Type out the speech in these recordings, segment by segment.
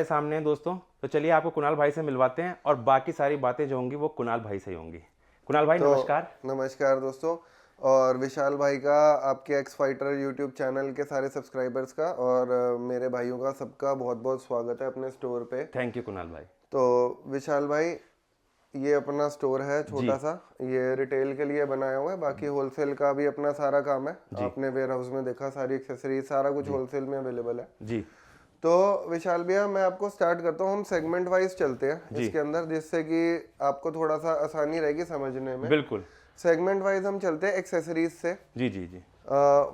सामने हैं दोस्तों, तो चलिए आपको कुणाल भाई से मिलवाते हैं और बाकी सारी बातें जो होंगी वो कुणाल भाई से ही होंगी। कुणाल भाई नमस्कार। नमस्कार दोस्तों, और विशाल भाई का, आपके एक्स फाइटर यूट्यूब चैनल के सारे सब्सक्राइबर्स का और मेरे भाइयों का सबका बहुत बहुत स्वागत है अपने स्टोर पे। थैंक यू कुणाल भाई। तो विशाल भाई, ये अपना स्टोर है छोटा सा, ये रिटेल के लिए बनाया हुआ है, बाकी होलसेल का भी अपना सारा काम है। आपने वेयर हाउस में देखा, सारी एक्सेसरीज सारा कुछ होलसेल में अवेलेबल है जी। तो विशाल भैया, मैं आपको स्टार्ट करता हूँ, हम सेगमेंट वाइज चलते हैं इसके अंदर, जिससे कि आपको थोड़ा सा आसानी रहेगी समझने में। बिल्कुल, सेगमेंट वाइज हम चलते हैं एक्सेसरीज से। जी जी जी।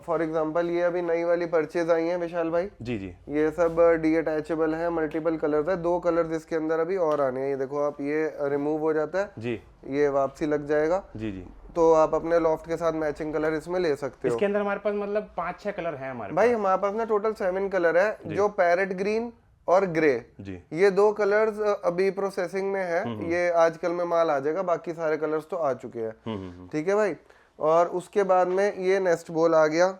फॉर एग्जांपल, ये अभी नई वाली परचेज आई है विशाल भाई। जी जी। ये सब डी अटैचेबल है, मल्टीपल कलर्स है, 2 कलर्स इसके अंदर अभी और आने हैं। ये देखो आप, ये रिमूव हो जाता है जी, ये वापसी लग जाएगा जी जी। तो आप अपने लॉफ्ट के साथ मैचिंग कलर इसमें ले सकते हो। इसके अंदर हमारे पास मतलब 5-6 कलर हैं हमारे भाई, हमारे पास ना टोटल 7 कलर है, जो पैरेट ग्रीन और ग्रे, जी। ये 2 कलर्स अभी प्रोसेसिंग में है, ये आजकल में माल आ जाएगा, बाकी सारे कलर्स तो आ चुके हैं। ठीक है भाई। और उसके बाद में ये नेस्ट बॉल आ गया,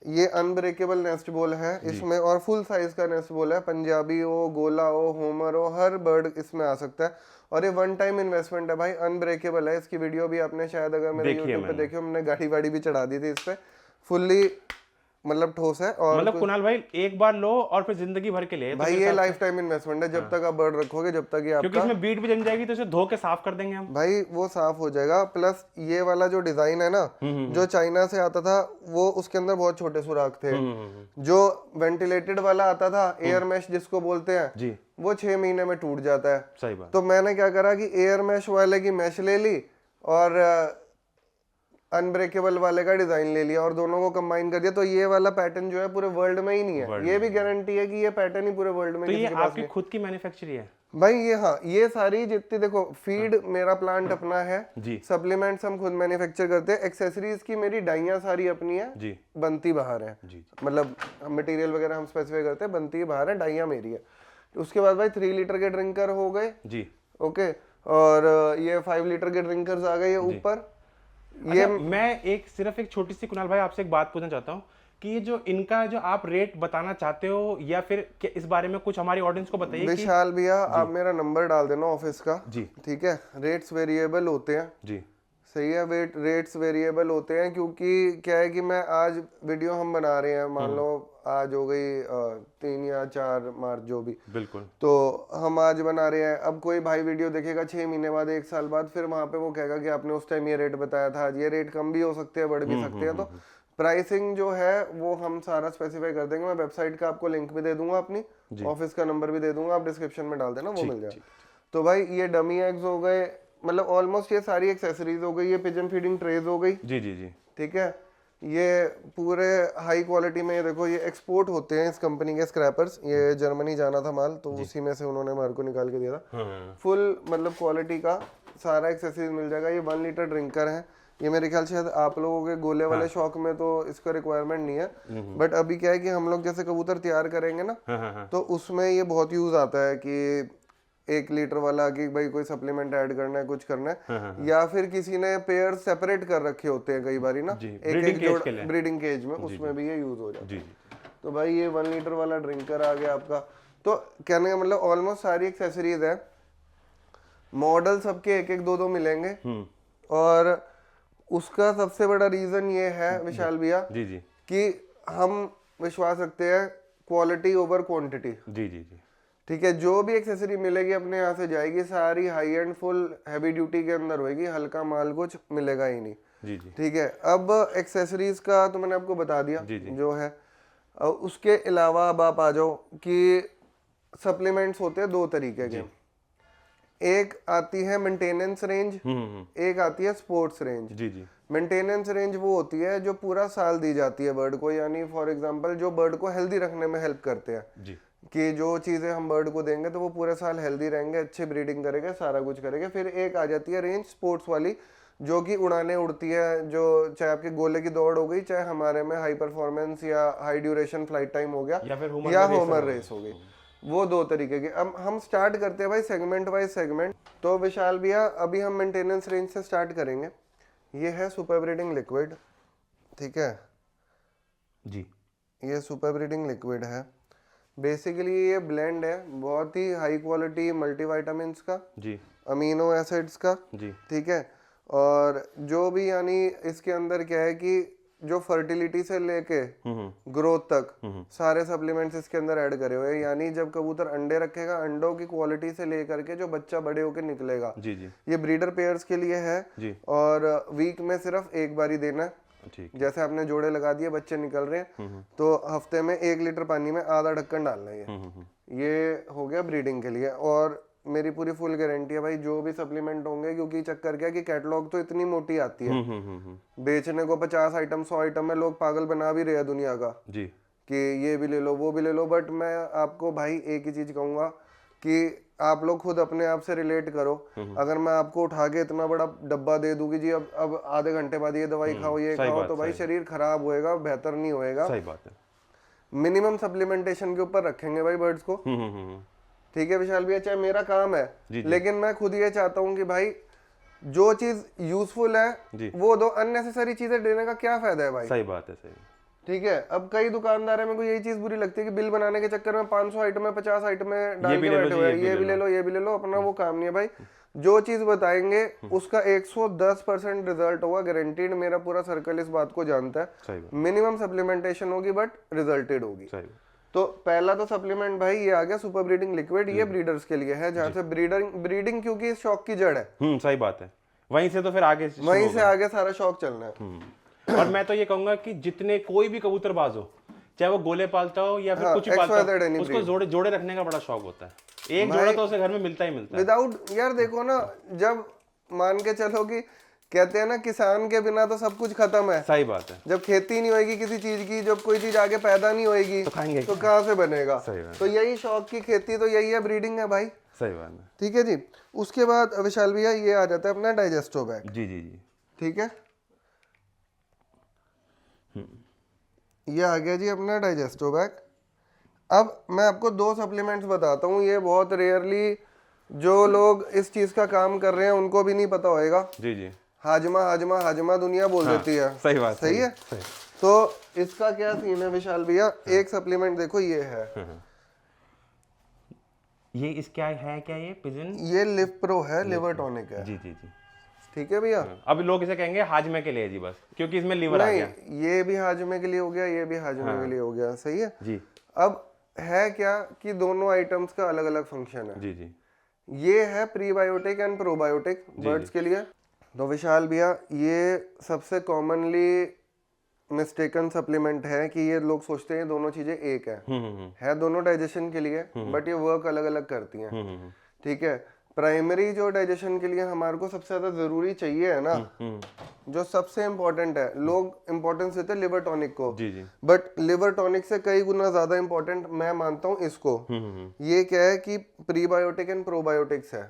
ये अनब्रेकेबल नेस्ट बॉल है इसमें, और फुल साइज का नेस्ट बॉल है, पंजाबी हो, गोला हो, होमर हो, हर बर्ड इसमें आ सकता है। और ये 1 टाइम इन्वेस्टमेंट है भाई, अनब्रेकेबल है। इसकी वीडियो भी आपने शायद अगर मेरे यूट्यूब पे देखी हो, हमने गाड़ी वाड़ी भी चढ़ा दी थी इस पे, फुल्ली मतलब ठोस है। और मतलब कुणाल भाई, एक बार लो और फिर जिंदगी भर के लिए भाई, ये लाइफ टाइम इन्वेस्टमेंट है, जब तक आप बर्ड रखोगे, जब तक ये आपका, क्योंकि इसमें बीट भी जम जाएगी तो इसे धो के साफ कर देंगे हम भाई, वो साफ हो जाएगा। प्लस ये वाला जो डिजाइन है ना, जो चाइना से आता था, वो उसके अंदर बहुत छोटे सुराख थे। जो वेंटिलेटेड वाला आता था, एयर मैश जिसको बोलते हैं जी, वो 6 महीने में टूट जाता है। सही बात। तो मैंने क्या करा कि एयर मैश वाले की मैश ले ली और अनब्रेकेबल वाले का डिजाइन ले लिया और दोनों को कंबाइन कर दिया, तो ये वाला पैटर्न जो है पूरे वर्ल्ड में ही नहीं है। ये भी गारंटी है कि ये पैटर्न ही पूरे वर्ल्ड में तो किसी ये के पास आपकी नहीं। खुद की मैन्युफैक्चरिंग है भाई ये, हाँ, ये सारी जितनी देखो, फीड मेरा प्लांट अपना है जी, सप्लीमेंट्स हम खुद मैन्युफैक्चर करते हैं, एक्सेसरीज की मेरी डाइयां सारी अपनी है जी, बनती बाहर है जी। मतलब मटेरियल वगैरह हम स्पेसिफाई करते हैं, बनती है बाहर है, डाइयां मेरी है। उसके बाद भाई 3 लीटर के ड्रिंकर हो गए जी, ओके, और ये 5 लीटर के ड्रिंकर्स आ गए ऊपर। ये अच्छा, मैं सिर्फ एक छोटी सी कुणाल भाई आपसे एक बात पूछना चाहता हूँ कि ये जो इनका जो आप रेट बताना चाहते हो, या फिर इस बारे में कुछ हमारी ऑडियंस को बताइए। विशाल भैया, आप मेरा नंबर डाल देना ऑफिस का जी, ठीक है। रेट्स वेरिएबल होते हैं जी, सही है, रेट्स वेरिएबल होते हैं, क्योंकि क्या है कि मैं आज वीडियो हम बना रहे हैं, मान लो आज हो गई 3 या 4 मार्च जो भी, बिल्कुल, तो हम आज बना रहे हैं। अब कोई भाई वीडियो देखेगा 6 महीने बाद, 1 साल बाद, फिर वहां पे वो कहेगा कि आपने उस टाइम ये रेट बताया था, आज ये रेट कम भी हो सकते हैं, बढ़ भी सकते हैं। तो प्राइसिंग जो है वो हम सारा स्पेसिफाई कर देंगे। मैं वेबसाइट का आपको लिंक भी दे दूंगा, अपनी ऑफिस का नंबर भी दे दूंगा, आप डिस्क्रिप्शन में डाल देना, वो मिल जाएगा। तो भाई ये डमी एग्स हो गए, मतलब ऑलमोस्ट ये सारी एक्सेसरीज हो गई, ये पिजन फीडिंग ट्रेज हो गई जी जी जी, ठीक है। ये पूरे हाई क्वालिटी में, ये देखो, ये एक्सपोर्ट होते हैं इस कंपनी के स्क्रैपर्स, ये जर्मनी जाना था माल, तो उसी में से उन्होंने हमारे को निकाल के दिया था। फुल मतलब क्वालिटी का सारा एक्सेसरीज मिल जाएगा। ये 1 लीटर ड्रिंकर है, ये मेरे ख्याल से आप लोगों के गोले वाले शौक में तो इसका रिक्वायरमेंट नहीं है, बट अभी क्या है कि हम लोग जैसे कबूतर तैयार करेंगे ना, तो उसमें ये बहुत यूज आता है कि 1 लीटर वाला, कि भाई कोई सप्लीमेंट ऐड करना है, कुछ करना है, या फिर किसी ने पेयर सेपरेट कर रखे होते हैं कई बारी ना, एक जोड़ ब्रीडिंग केज में, उसमें भी ये यूज हो जाता है। तो भाई ये 1 लीटर वाला ड्रिंकर आ गया आपका। तो कहने का मतलब ऑलमोस्ट सारी एक्सेसरीज है, मॉडल सबके 1-1, 2-2 मिलेंगे। और उसका सबसे बड़ा रीजन ये है विशाल भैया कि हम विश्वास रखते हैं क्वालिटी ओवर क्वांटिटी। जी जी जी, ठीक है, जो भी एक्सेसरी मिलेगी अपने यहाँ से जाएगी, सारी high and full heavy duty के अंदर होगी, हल्का माल कुछ मिलेगा ही नहीं। जी जी ठीक है, अब एक्सेसरीज का तो मैंने आपको बता दिया जी जी जो है। उसके अलावा अब आप आ जाओ कि सप्लीमेंट्स होते हैं दो तरीके के, एक आती है मेंटेनेंस रेंज, एक आती है स्पोर्ट्स रेंज। जी जी मेंटेनेंस रेंज वो होती है जो पूरा साल दी जाती है बर्ड को, यानी फॉर एग्जांपल जो बर्ड को हेल्दी रखने में हेल्प करते हैं जी कि जो चीजें हम बर्ड को देंगे तो वो पूरे साल हेल्दी रहेंगे, अच्छी ब्रीडिंग करेंगे, सारा कुछ करेंगे। फिर एक आ जाती है रेंज स्पोर्ट्स वाली, जो कि उड़ाने उड़ती है, जो चाहे आपके गोले की दौड़ हो गई, चाहे हमारे में हाई परफॉर्मेंस या हाई ड्यूरेशन फ्लाइट टाइम हो गया, या होमर रेस हो गई, वो दो तरीके के। अब हम स्टार्ट करते हैं भाई सेगमेंट वाइज सेगमेंट। तो विशाल भैया अभी हम मेंटेनेंस रेंज से स्टार्ट करेंगे। ये है सुपर ब्रीडिंग लिक्विड, ठीक है जी, ये सुपर ब्रीडिंग लिक्विड है। बेसिकली ये ब्लेंड है बहुत ही हाई क्वालिटी मल्टीविटामिन्स का, जी अमीनो एसिड्स का, जी ठीक है। और जो भी यानी इसके अंदर क्या है कि जो फर्टिलिटी से लेके ग्रोथ तक सारे सप्लीमेंट्स इसके अंदर ऐड करे हुए हैं। यानी जब कबूतर अंडे रखेगा, अंडों की क्वालिटी से लेकर के जो बच्चा बड़े होके निकलेगा, जी जी ये ब्रीडर पेयर्स के लिए है जी। और वीक में सिर्फ एक बार ही देना है। ठीक, जैसे आपने जोड़े लगा दिए, बच्चे निकल रहे हैं, तो हफ्ते में 1 लीटर पानी में आधा ढक्कन डालना है। ये हो गया ब्रीडिंग के लिए। और मेरी पूरी फुल गारंटी है भाई जो भी सप्लीमेंट होंगे, क्योंकि चक्कर क्या कि कैटलॉग तो इतनी मोटी आती है, बेचने को 50 आइटम 100 आइटम में लोग पागल बना भी रहे हैं दुनिया का जी कि ये भी ले लो वो भी ले लो। बट मैं आपको भाई एक ही चीज कहूंगा कि आप लोग खुद अपने आप से रिलेट करो। अगर मैं आपको उठा के इतना बड़ा डब्बा दे दूंगी जी अब आधे घंटे बाद ये दवाई खाओ ये खाओ, तो भाई शरीर खराब होएगा, बेहतर नहीं होएगा। सही बात है। मिनिमम सप्लीमेंटेशन के ऊपर रखेंगे भाई बर्ड्स को। ठीक है विशाल भैया, चाहे मेरा काम है लेकिन मैं खुद ये चाहता हूँ कि भाई जो चीज यूजफुल है वो दो, अननेसेसरी चीजें देने का क्या फायदा है भाई। सही बात है, सही। ठीक है, अब कई दुकानदार है, मेरे को यही चीज बुरी लगती है कि बिल बनाने के चक्कर में 500 आइटम है, 50 आइटम में डाल के बैठे हुए हैं, ये भी ले लो ये भी ले लो, अपना वो काम नहीं है भाई। जो चीज बताएंगे उसका 110% रिजल्ट होगा गारंटीड। मेरा पूरा सर्कल इस बात को जानता है। मिनिमम सप्लीमेंटेशन होगी बट रिजल्टेड होगी। तो पहला तो सप्लीमेंट भाई ये आ गया सुपर ब्रीडिंग लिक्विड, ये ब्रीडर्स के लिए है, जहाँ से ब्रीडिंग क्योंकि इस शौक की जड़ है। सही बात है, वहीं से तो फिर आगे सारा शौक चलना है। और मैं तो ये कहूंगा कि जितने कोई भी कबूतरबाज हो, चाहे वो गोले पालता हो या फिर कुछ पालता हो, उसको जोड़े रखने का बड़ा शौक होता है। एक जोड़ा तो उसे घर में मिलता ही मिलता है। विदाउट यार देखो ना, जब मान के चलो कि कहते हैं ना किसान के बिना तो सब कुछ खत्म है। सही बात है। जब खेती नहीं होगी किसी चीज की, जब कोई चीज आगे पैदा नहीं होगी तो खाएंगे तो कहाँ से बनेगा। तो यही शौक की खेती तो यही है, ब्रीडिंग है भाई। सही बात है। ठीक है जी। उसके बाद विशाल भैया ये आ जाता है अपना डाइजेस्टो बैग। जी जी जी, ठीक है, ये आ गया जी अपना डाइजेस्टो बैग। अब मैं आपको 2 सप्लीमेंट्स बताता हूँ, ये बहुत रेयरली जो लोग इस चीज का काम कर रहे हैं उनको भी नहीं पता होएगा। जी जी, हाजमा हाजमा हाजमा दुनिया बोल देती है। सही बात, सही है। तो इसका क्या सीन है विशाल भैया, एक सप्लीमेंट देखो ये है, ये इसका है क्या, ये पिजन, ये लिव प्रो है, लिवर टॉनिक है। जी जी जी, ठीक है भैया। अब लोग इसे कहेंगे हाजमे के लिए जी बस, क्योंकि इसमें लीवर आ गया। ये भी हाजमे के लिए हो गया, ये भी हाजमे के लिए हो गया। सही है जी। अब है क्या कि दोनों आइटम्स का अलग अलग फंक्शन है। जी जी, ये है प्रीबायोटिक एंड प्रोबायोटिक बर्ड्स के लिए। तो विशाल भैया ये सबसे कॉमनली मिस्टेकन सप्लीमेंट है कि ये लोग सोचते हैं दोनों चीजें एक है दोनों डाइजेशन के लिए, बट ये वर्क अलग अलग करती हैं। ठीक है, प्राइमरी जो डाइजेशन के लिए हमारे को सबसे ज्यादा जरूरी चाहिए है ना, जो सबसे इम्पोर्टेंट है, लोग इम्पोर्टेंस देते हैं लिवर टॉनिक को, बट लिवर टॉनिक से कई गुना ज्यादा इम्पोर्टेंट मैं मानता हूँ इसको। ये क्या है कि प्रीबायोटिक एंड प्रोबायोटिक्स है।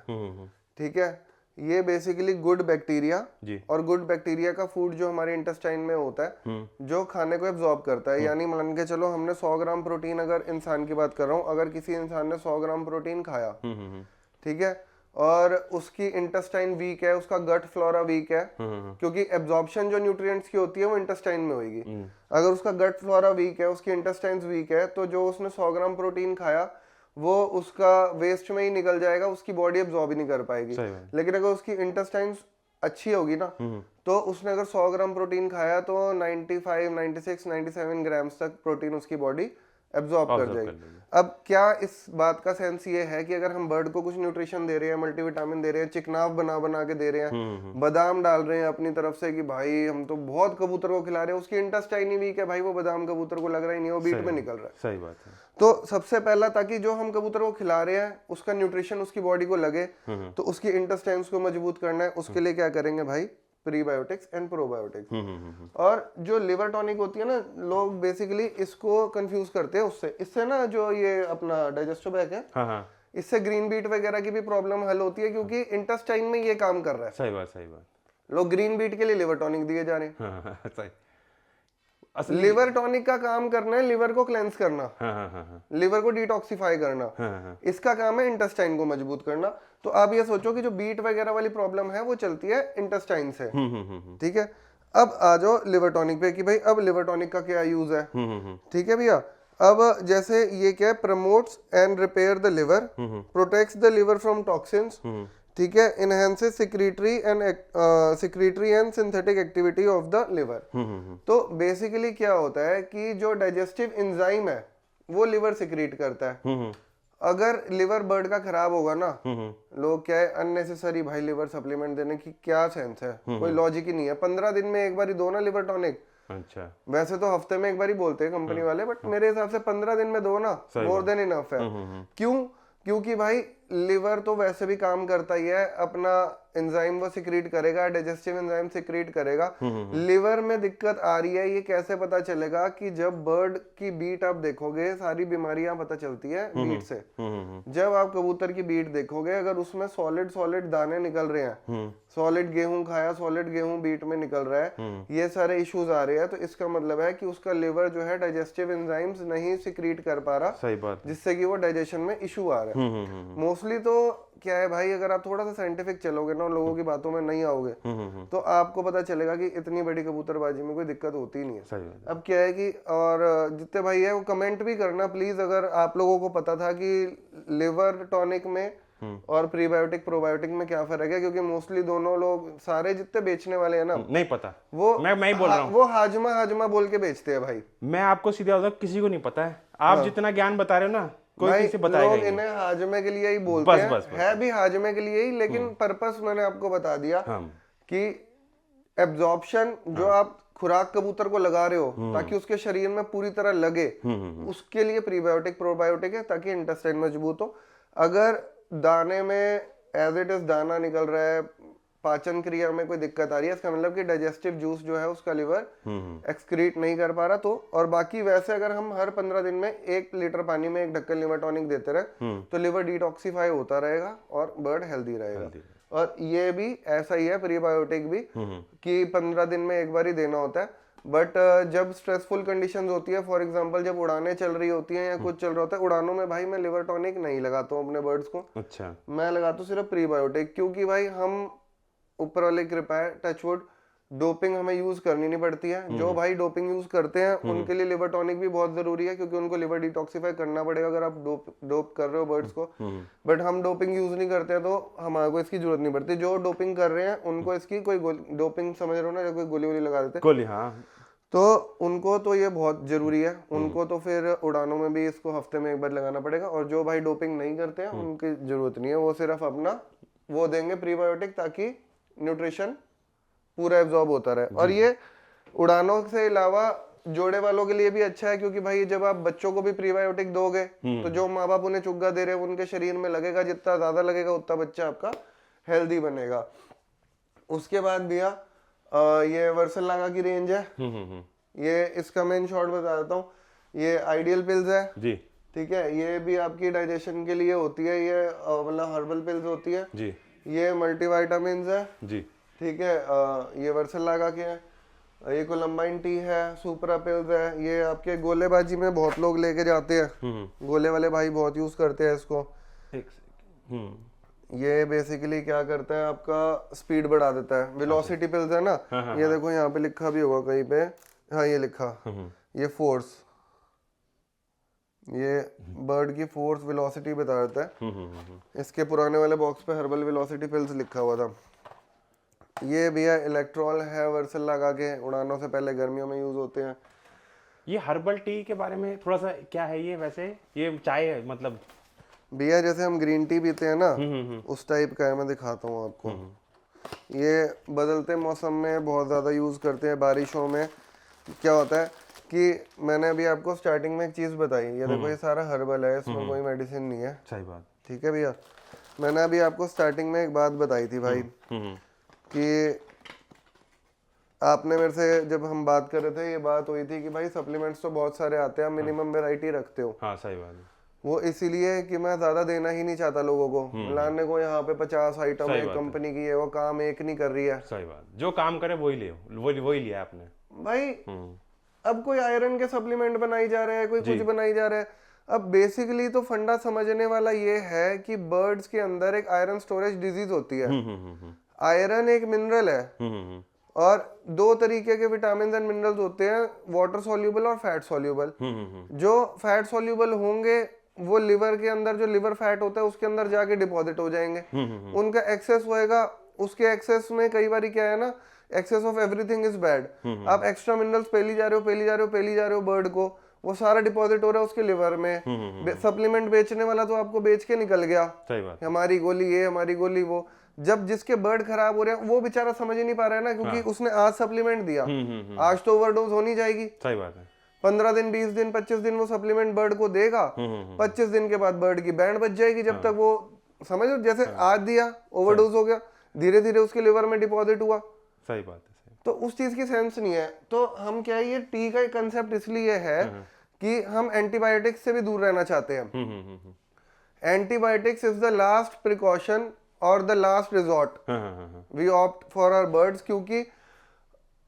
ठीक है, ये बेसिकली गुड बैक्टीरिया, और गुड बैक्टीरिया का फूड जो हमारे इंटेस्टाइन में होता है, जो खाने को एब्जॉर्ब करता है। यानी मान के चलो हमने 100 ग्राम प्रोटीन, अगर इंसान की बात कर रहा हूँ, अगर किसी इंसान ने 100 ग्राम प्रोटीन खाया, ठीक है, और उसकी इंटेस्टाइन वीक है, उसका गट फ्लोरा वीक है, क्योंकि एब्जॉर्प्शन जो न्यूट्रिएंट्स की होती है वो इंटेस्टाइन में होगी। अगर उसका गट फ्लोरा वीक है, उसकी इंटेस्टाइन्स वीक है, तो जो उसने 100 ग्राम प्रोटीन खाया वो उसका वेस्ट में ही निकल जाएगा, उसकी बॉडी एब्जॉर्ब ही नहीं कर पाएगी। लेकिन अगर उसकी इंटेस्टाइन्स अच्छी होगी ना, तो उसने अगर 100 ग्राम प्रोटीन खाया तो 95, 96, 97 ग्राम्स तक प्रोटीन उसकी बॉडी एब्जॉर्ब कर जाएगी। अब क्या इस बात का सेंस ये है कि अगर हम बर्ड को कुछ न्यूट्रिशन दे रहे हैं, मल्टीविटामिन दे रहे हैं, चिकनाव बना बना के दे रहे हैं, बादाम डाल रहे हैं अपनी तरफ से कि भाई हम तो बहुत कबूतर को खिला रहे हैं, उसकी इंटेस्टाइन ही वीक है भाई, वो बादाम कबूतर को लग रहा ही नहीं, वो बीट में निकल रहा है। सही बात है। तो सबसे पहला, ताकि जो हम कबूतर को खिला रहे हैं उसका न्यूट्रिशन उसकी बॉडी को लगे, तो उसकी इंटेस्टाइन्स को मजबूत करना है, उसके लिए क्या करेंगे भाई, प्रीबायोटिक्स एंड प्रोबायोटिक्स। और जो लिवर टॉनिक होती है ना, लोग बेसिकली इसको कंफ्यूज करते हैं उससे, इससे ना जो ये अपना डाइजेस्टिव बैग है, हाँ, इससे ग्रीन बीट वगैरह की भी प्रॉब्लम हल होती है, क्योंकि इंटेस्टाइन में ये काम कर रहा है। सही बात, सही बात। लोग ग्रीन बीट के लिए लिवर टॉनिक दिए जा रहे हैं। हाँ, सही। लिवर टॉनिक का काम करना है लिवर को क्लेंस करना, लिवर को डिटॉक्सिफाई करना, इसका काम है इंटेस्टाइन को मजबूत करना। तो आप ये सोचो कि जो बीट वगैरह वाली प्रॉब्लम है वो चलती है इंटेस्टाइन से, ठीक है। अब आ जाओ लिवर टॉनिक पे कि भाई अब लिवर टॉनिक का क्या यूज है, ठीक है भैया। अब जैसे ये क्या है, promotes and repair the liver, protects the liver from toxins, ठीक है, enhances secretory and synthetic activity of the liver. तो बेसिकली क्या होता है कि जो डाइजेस्टिव एंजाइम है वो लिवर सिक्रीट करता है। अगर लिवर बर्ड का खराब होगा ना, लोग क्या है अननेसेसरी भाई लिवर सप्लीमेंट देने की क्या सेंस है, कोई लॉजिक ही नहीं है। 15 दिन में एक बार ही दो ना लिवर टॉनिक। अच्छा, वैसे तो हफ्ते में एक बार ही बोलते हैं कंपनी वाले, बट मेरे हिसाब से 15 दिन में दो ना मोर देन इनफ है। क्यों? क्योंकि भाई लिवर तो वैसे भी काम करता ही है, अपना एंजाइम वो सिक्रीट करेगा, डाइजेस्टिव एंजाइम सिक्रीट करेगा। लिवर में दिक्कत आ रही है, ये कैसे पता चलेगा कि जब बर्ड की बीट आप देखोगे, सारी बीमारियां पता चलती है बीट से। जब आप कबूतर की बीट देखोगे, अगर उसमें सॉलिड सॉलिड दाने निकल रहे हैं, सॉलिड गेहूं खाया, सॉलिड गेहूं बीट में निकल रहा है, ये सारे इश्यूज आ रहे हैं, तो इसका मतलब है कि उसका लिवर जो है डाइजेस्टिव एंजाइम्स नहीं सिक्रीट कर पा रहा। सही बात, जिससे कि वो डाइजेशन में इशू आ रहा है। मोस्टली तो क्या है भाई, अगर आप थोड़ा सा साइंटिफिक चलोगे ना, लोगों की बातों में नहीं आओगे, तो आपको पता चलेगा कि इतनी बड़ी कबूतरबाजी में कोई दिक्कत होती ही नहीं है। अब क्या है कि, और जितने भाई है वो कमेंट भी करना प्लीज, अगर आप लोगों को पता था कि लिवर टॉनिक में और प्रीबायोटिक प्रोबायोटिक में क्या फर्क है, क्योंकि मोस्टली दोनों लोग सारे जितने बेचने वाले हैं ना, नहीं पता, वो मैं ही बोल रहा हूँ, वो हाजमा हाजमा बोल के बेचते हैं भाई। मैं आपको सीधा बताऊं, किसी को नहीं पता है। आप जितना ज्ञान बता रहे हो ना, कोई किसी बताएगा ही नहीं। इन्हें हाजमे के लिए ही बोलते हैं, बस, है भी हाजमे के लिए ही, लेकिन पर्पस मैंने आपको बता दिया कि एब्जॉर्प्शन जो आप खुराक कबूतर को लगा रहे हो ताकि उसके शरीर में पूरी तरह लगे, उसके लिए प्रीबायोटिक प्रोबायोटिक है, ताकि इंटेस्टाइन मजबूत हो। अगर दाने में एज इट इज दाना निकल रहा है, पाचन क्रिया में कोई दिक्कत आ रही है, इसका मतलब कि डाइजेस्टिव जूस जो है उसका लिवर एक्सक्रीट नहीं कर पा रहा। तो और बाकी वैसे अगर हम हर 15 दिन में 1 लीटर पानी में 1 ढक्कन लिवर टॉनिक देते रहे, तो लिवर डिटॉक्सिफाई होता रहेगा और बर्ड हेल्दी रहेगा। और ये भी ऐसा ही है, प्रीबायोटिक भी, कि 15 दिन में एक बार ही देना होता है। बट जब स्ट्रेसफुल कंडीशंस होती है, फॉर एग्जांपल जब उड़ानें चल रही होती हैं या कुछ चल रहा होता है, उड़ानों में भाई मैं लिवर टॉनिक नहीं लगाता हूँ अपने बर्ड्स को। अच्छा, मैं लगाता हूँ सिर्फ प्रीबायोटिक, क्योंकि भाई हम ऊपर वाले कृपा है, टचवुड, डोपिंग हमें यूज करनी नहीं पड़ती है। जो भाई डोपिंग यूज करते हैं उनके लिए लिवर टॉनिक भी बहुत जरूरी है, क्योंकि उनको लिवर डिटॉक्सिफाई करना पड़ेगा अगर आप डोप कर रहे हो बर्ड्स को। बट हम डोपिंग यूज नहीं करते हैं, तो हमारे को इसकी जरूरत नहीं पड़ती। जो डोपिंग कर रहे हैं उनको इसकी कोई डोपिंग समझ रहे हो ना, कोई गोली वोली लगा देते गोली, हाँ, तो उनको तो ये बहुत जरूरी है। उनको तो फिर उड़ानों में भी इसको हफ्ते में एक बार लगाना पड़ेगा। और जो भाई डोपिंग नहीं करते हैं उनकी जरूरत नहीं है, वो सिर्फ अपना वो देंगे प्रीबायोटिक, ताकि न्यूट्रिशन पूरा एब्जॉर्ब होता रहे। और ये उड़ानों से अलावा जोड़े वालों के लिए भी अच्छा है, क्योंकि भाई जब आप बच्चों को भी प्रीबायोटिक दोगे तो जो माँ बाप उन्हें चुग्गा दे रहे हैं उनके शरीर में लगेगा, जितना ज्यादा लगेगा उतना बच्चा आपका हेल्दी बनेगा। उसके बाद भैया ये वर्सेलागा की रेंज है, ये इसका मैं इन शॉर्ट बता देता हूँ। ये आइडियल पिल्स है जी, ठीक है, ये भी आपकी डाइजेशन के लिए होती है, ये मतलब हर्बल पिल्स होती है जी। ये मल्टीविटामिन्स है जी, ठीक है, ये वर्सेलागा के हैं। ये कोलम्बाइन टी है, सुपरा पिल्स है। ये आपके गोलेबाजी में बहुत लोग लेके जाते हैं, गोले वाले भाई बहुत यूज करते हैं इसको। ये बेसिकली क्या करता है, आपका स्पीड बढ़ा देता है। वेलोसिटी पिल्स है ना, ये देखो यहाँ पे लिखा भी होगा कहीं पे, हाँ ये लिखा, ये फोर्स, ये बर्ड की फोर्स वेलोसिटी बता देता है। इसके पुराने वाले बॉक्स पे हर्बल वेलोसिटी पिल्स लिखा हुआ था। ये भैया इलेक्ट्रॉल है, वर्सेलागा के, उड़ानों से पहले गर्मियों में यूज होते हैं। ये हर्बल टी के बारे में थोड़ा सा क्या है ये वैसे? ये चाय है मतलब? भैया जैसे हम ग्रीन टी पीते हैं ना, उस टाइप का है, मैं दिखाता हूँ आपको। ये बदलते मौसम में बहुत ज़्यादा यूज़ करते हैं, बारिशों में क्या होता है कि मैंने अभी आपको स्टार्टिंग में एक चीज़ बताई, ये देखो ये सारा हर्बल है, इसमें कोई मेडिसिन नहीं है। सही बात। ठीक है भैया, मैंने अभी आपको स्टार्टिंग में एक बात बताई थी भाई कि आपने मेरे से जब हम बात कर रहे थे, ये बात हुई थी कि भाई सप्लीमेंट्स तो बहुत सारे आते हैं, मिनिमम वैरायटी रखते हो। हाँ सही बात है। वो इसीलिए कि मैं ज्यादा देना ही नहीं चाहता लोगों को, लाने को यहाँ पे 50 आइटम एक कंपनी की है, वो काम एक नहीं कर रही है। सही बात, जो काम करे वही ले, वही लिया आपने भाई। अब कोई आयरन के सप्लीमेंट बनाई जा रहे हैं, कोई कुछ बनाई जा रहा है। अब बेसिकली तो फंडा समझने वाला ये है कि बर्ड्स के अंदर एक आयरन स्टोरेज डिजीज होती है। आयरन एक मिनरल है और दो तरीके के विटामिन एंड मिनरल्स होते हैं, वाटर सॉल्यूबल और फैट सॉल्यूबल। जो फैट सॉल्यूबल होंगे वो लिवर के अंदर, जो लिवर फैट होता है उसके अंदर जाके डिपॉजिट हो जाएंगे, उनका एक्सेस होएगा। उसके एक्सेस में कई बार क्या है ना, excess of everything is bad. आप एक्स्ट्रा मिनरल्स पेली जा रहे हो बर्ड को, वो सारा डिपॉजिट हो रहा है उसके लिवर में। सप्लीमेंट बेचने वाला तो आपको बेच के निकल गया, सही बात। हमारी गोली ये, हमारी गोली वो। जब जिसके बर्ड खराब हो रहे हैं वो बेचारा समझ ही नहीं पा रहा है ना, क्योंकि उसने आज सप्लीमेंट दिया, आज तो ओवरडोज होनी जाएगी। सही बात है। 15 दिन, 20 दिन, 25 दिन वो सप्लीमेंट बर्ड को देगा, 25 दिन के बाद बर्ड की बैंड बच जाएगी। जब तक वो समझो जैसे आज दिया, ओवरडोज हो गया, धीरे धीरे उसके लिवर में डिपॉजिट हुआ। सही बात है। तो उस चीज की सेंस नहीं है। तो हम क्या है, ये टी का कंसेप्ट इसलिए है कि हम एंटीबायोटिक्स से भी दूर रहना चाहते हैं। Antibiotics is the last precaution or the last resort we opt for our birds, क्योंकि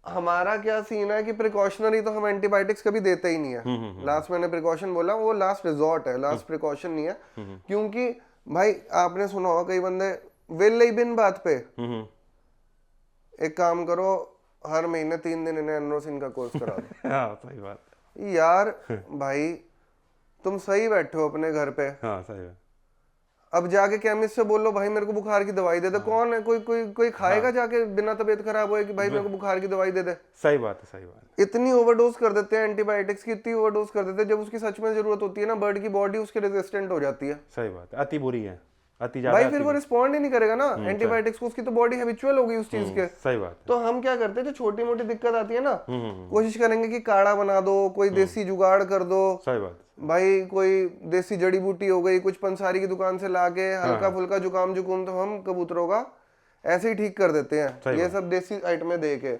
हमारा क्या सीन है कि प्रिकॉशनरी तो हम एंटीबायोटिक्स कभी देते ही नहीं है। लास्ट मैंने प्रिकॉशन बोला, वो लास्ट रिजॉर्ट है, लास्ट प्रिकॉशन नहीं है। क्योंकि भाई आपने सुना होगा कई बंदे वेले बिन बात पे, एक काम करो हर महीने 3 दिन इन्हें एनरोसिन का कोर्स करा दो। हाँ सही बात यार भाई तुम सही बैठे हो अपने घर पे। हाँ सही बात। अब जाके केमिस्ट से बोलो भाई मेरे को बुखार की दवाई दे दे, कौन है कोई खाएगा जाके बिना तबीयत खराब होए कि भाई मेरे को बुखार की दवाई दे दे? सही बात है, सही बात। इतनी ओवरडोज कर देते हैं एंटीबायोटिक्स की, इतनी ओवरडोज कर देते हैं, जब उसकी सच में जरूरत होती है ना, बर्ड की बॉडी उसके रेजिस्टेंट हो जाती है। सही बात है, अति बुरी है, अति ज्यादा। भाई फिर वो रिस्पॉन्ड ही नहीं करेगा ना एंटीबायोटिक्स को, उसकी तो बॉडी हैबिचुअल हो गई उस चीज के। सही बात है। तो हम क्या करते हैं, जो छोटी मोटी दिक्कत आती है ना, कोशिश करेंगे कि काढ़ा बना दो, कोई देसी जुगाड़ कर दो। सही बात भाई कोई देसी जड़ी बूटी हो गई, कुछ पंसारी की दुकान से लाके हल्का फुल्का जुकाम जुकूम तो हम कबूतरों का ऐसे ही ठीक कर देते हैं, ये सब देसी आइटमें दे के।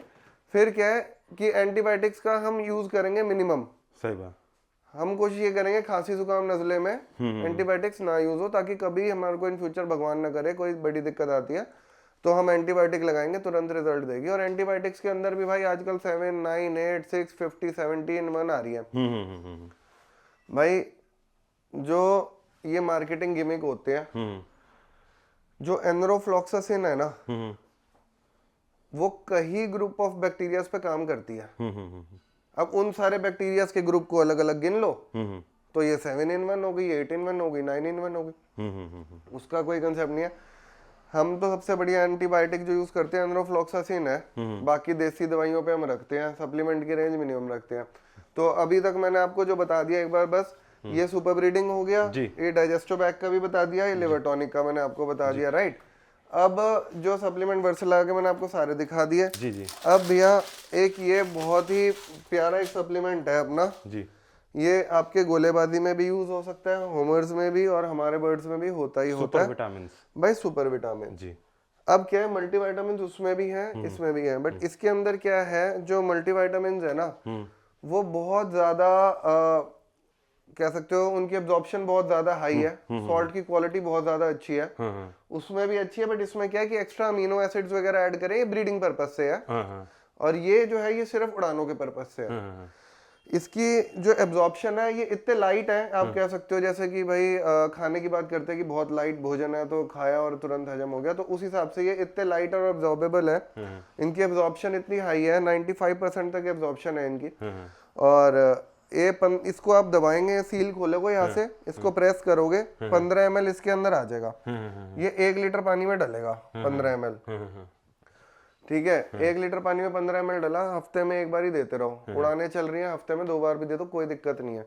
फिर क्या है कि एंटीबायोटिक्स का हम यूज करेंगे मिनिमम। सही बात। हम कोशिश ये करेंगे खांसी जुकाम नजले में एंटीबायोटिक्स ना यूज हो, ताकि कभी हमारे को इन फ्यूचर भगवान ना करे कोई बड़ी दिक्कत आती है तो हम एंटीबायोटिक लगाएंगे, तुरंत रिजल्ट देगी। और एंटीबायोटिक्स के अंदर भी भाई आजकल 7, 9, 8, 6, 50, 70 इन 1 आ रही है। भाई जो ये मार्केटिंग गिमिक होते हैं, जो एनरोफ्लॉक्सासिन है ना, वो कई ग्रुप ऑफ बैक्टीरिया पे काम करती है। अब उन सारे बैक्टीरिया के ग्रुप को अलग अलग गिन लो तो ये 7 in 1 हो गई, 8 in 1 हो गई, 9 in 1 हो गई। उसका कोई कंसेप्ट नहीं है। हम तो सबसे बढ़िया एंटीबायोटिक जो यूज करते हैं एनरोफ्लॉक्सासिन है, बाकी देसी दवाइयों पे हम रखते हैं, सप्लीमेंट की रेंज मिनिमम रखते हैं। तो अभी तक मैंने आपको जो बता दिया एक बार बस, ये सुपर ब्रीडिंग हो गया, ये डाइजेस्टोबैक का भी बता दिया, ये लिवर टॉनिक का मैंने आपको बता दिया, राइट। अब जो सप्लीमेंट वर्सला के मैंने आपको सारे दिखा दिए। जी जी। अब भैया एक ये बहुत ही प्यारा एक सप्लीमेंट है अपना जी, ये आपके गोलेबाजी में भी यूज हो सकता है, होमर्स में भी, और हमारे बर्ड्स में भी होता ही होता है विटामिन भाई, सुपर विटामिन जी। अब क्या है, मल्टीविटामिन उसमें भी है, इसमें भी है, बट इसके अंदर क्या है, जो मल्टीविटामिन है ना, वो बहुत ज्यादा कह सकते हो उनकी एब्जॉर्प्शन बहुत ज्यादा हाई है, सॉल्ट की क्वालिटी बहुत ज्यादा अच्छी है, उसमें भी अच्छी है। बट इसमें क्या है कि एक्स्ट्रा अमीनो एसिड्स वगैरह ऐड करें, ये ब्रीडिंग पर्पस से है, और ये जो है ये सिर्फ उड़ानों के पर्पस से है। इसकी जो एब्जॉर्प्शन है ये इतने लाइट है, आप कह सकते हो जैसे कि भाई खाने की बात करते हैं कि बहुत लाइट भोजन है तो खाया और तुरंत हजम हो गया, तो उस हिसाब से ये इतने लाइट और एब्जॉर्बेबल है। इनकी एब्जॉर्प्शन इतनी हाई है, 95% तक एब्जॉर्प्शन है इनकी। और इसको आप दबाएंगे, सील खोलोगे यहाँ से, इसको प्रेस करोगे, 15 ml इसके अंदर आ जाएगा। ये 1 लीटर पानी में डलेगा 15 ml। ठीक है, 1 लीटर पानी में 15 ml डाला, हफ्ते में एक बार ही देते रहो। उड़ाने चल रही हैं, हफ्ते में 2 बार भी दे दो, कोई दिक्कत नहीं है।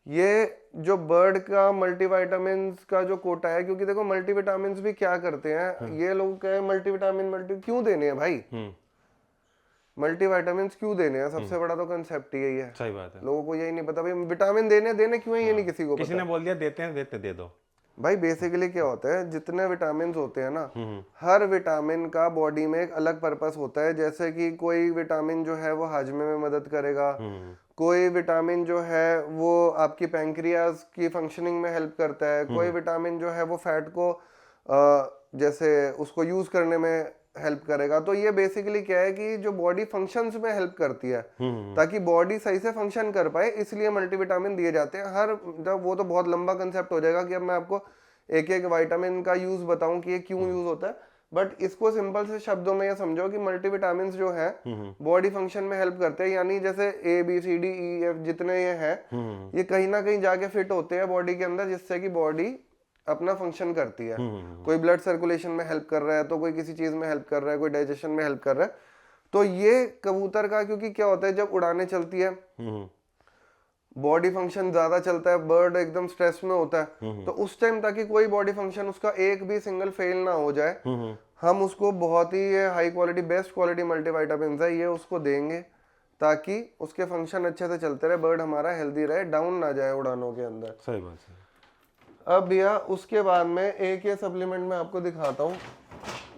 ये जो बर्ड का मल्टीविटामिन का जो कोटा है, क्योंकि देखो मल्टीविटामिन भी क्या करते हैं, ये लोग कहे मल्टीविटामिन क्यों देने हैं भाई, मल्टीविटामिन क्यों देने हैं, सबसे बड़ा तो कंसेप्ट यही है। सही बात है, लोगों को यही नहीं पता भाई विटामिन देने क्यों है, ये नहीं किसी को किसी ने बोल दिया देते हैं, देते दे दो भाई। बेसिकली क्या होता है, जितने विटामिन होते हैं ना, हर विटामिन का बॉडी में एक अलग पर्पस होता है। जैसे कि कोई विटामिन जो है वो हाजमे में मदद करेगा, कोई विटामिन जो है वो आपकी पैंक्रियाज की फंक्शनिंग में हेल्प करता है, कोई विटामिन जो है वो फैट को जैसे उसको यूज करने में हेल्प करेगा। तो ये बेसिकली क्या है कि जो बॉडी फंक्शंस में हेल्प करती है, ताकि बॉडी सही से फंक्शन कर पाए, इसलिए मल्टीविटामिन दिए जाते हैं। हर वो तो बहुत लंबा कंसेप्ट हो जाएगा कि अब मैं आपको एक एक विटामिन का यूज बताऊं कि ये क्यों यूज होता है, बट इसको सिंपल से शब्दों में ये समझो कि मल्टीविटामिन जो है बॉडी फंक्शन में हेल्प करते हैं। यानी जैसे ABCDEF जितने ये हैं, ये कहीं ना कहीं जाके फिट होते हैं बॉडी के अंदर, जिससे कि बॉडी अपना फंक्शन करती है। कोई ब्लड सर्कुलेशन में हेल्प कर रहा है, तो कोई किसी चीज में हेल्प कर रहा है, कोई डाइजेशन में हेल्प कर रहा है। तो ये कबूतर का, क्योंकि क्या होता है जब उड़ाने चलती है, बॉडी फंक्शन ज्यादा चलता है, बर्ड एकदम स्ट्रेस में होता है, तो उस टाइम ताकि कोई बॉडी फंक्शन उसका एक भी सिंगल फेल ना हो जाए, हम उसको बहुत ही high quality, best quality multivitamin है ये उसको देंगे, ताकि उसके फंक्शन अच्छे से चलते रहे, बर्ड हमारा हेल्दी रहे, डाउन ना जाए उड़ानों के अंदर। सही बात है। अब भैया उसके बाद में एक ये सप्लीमेंट मैं आपको दिखाता हूँ।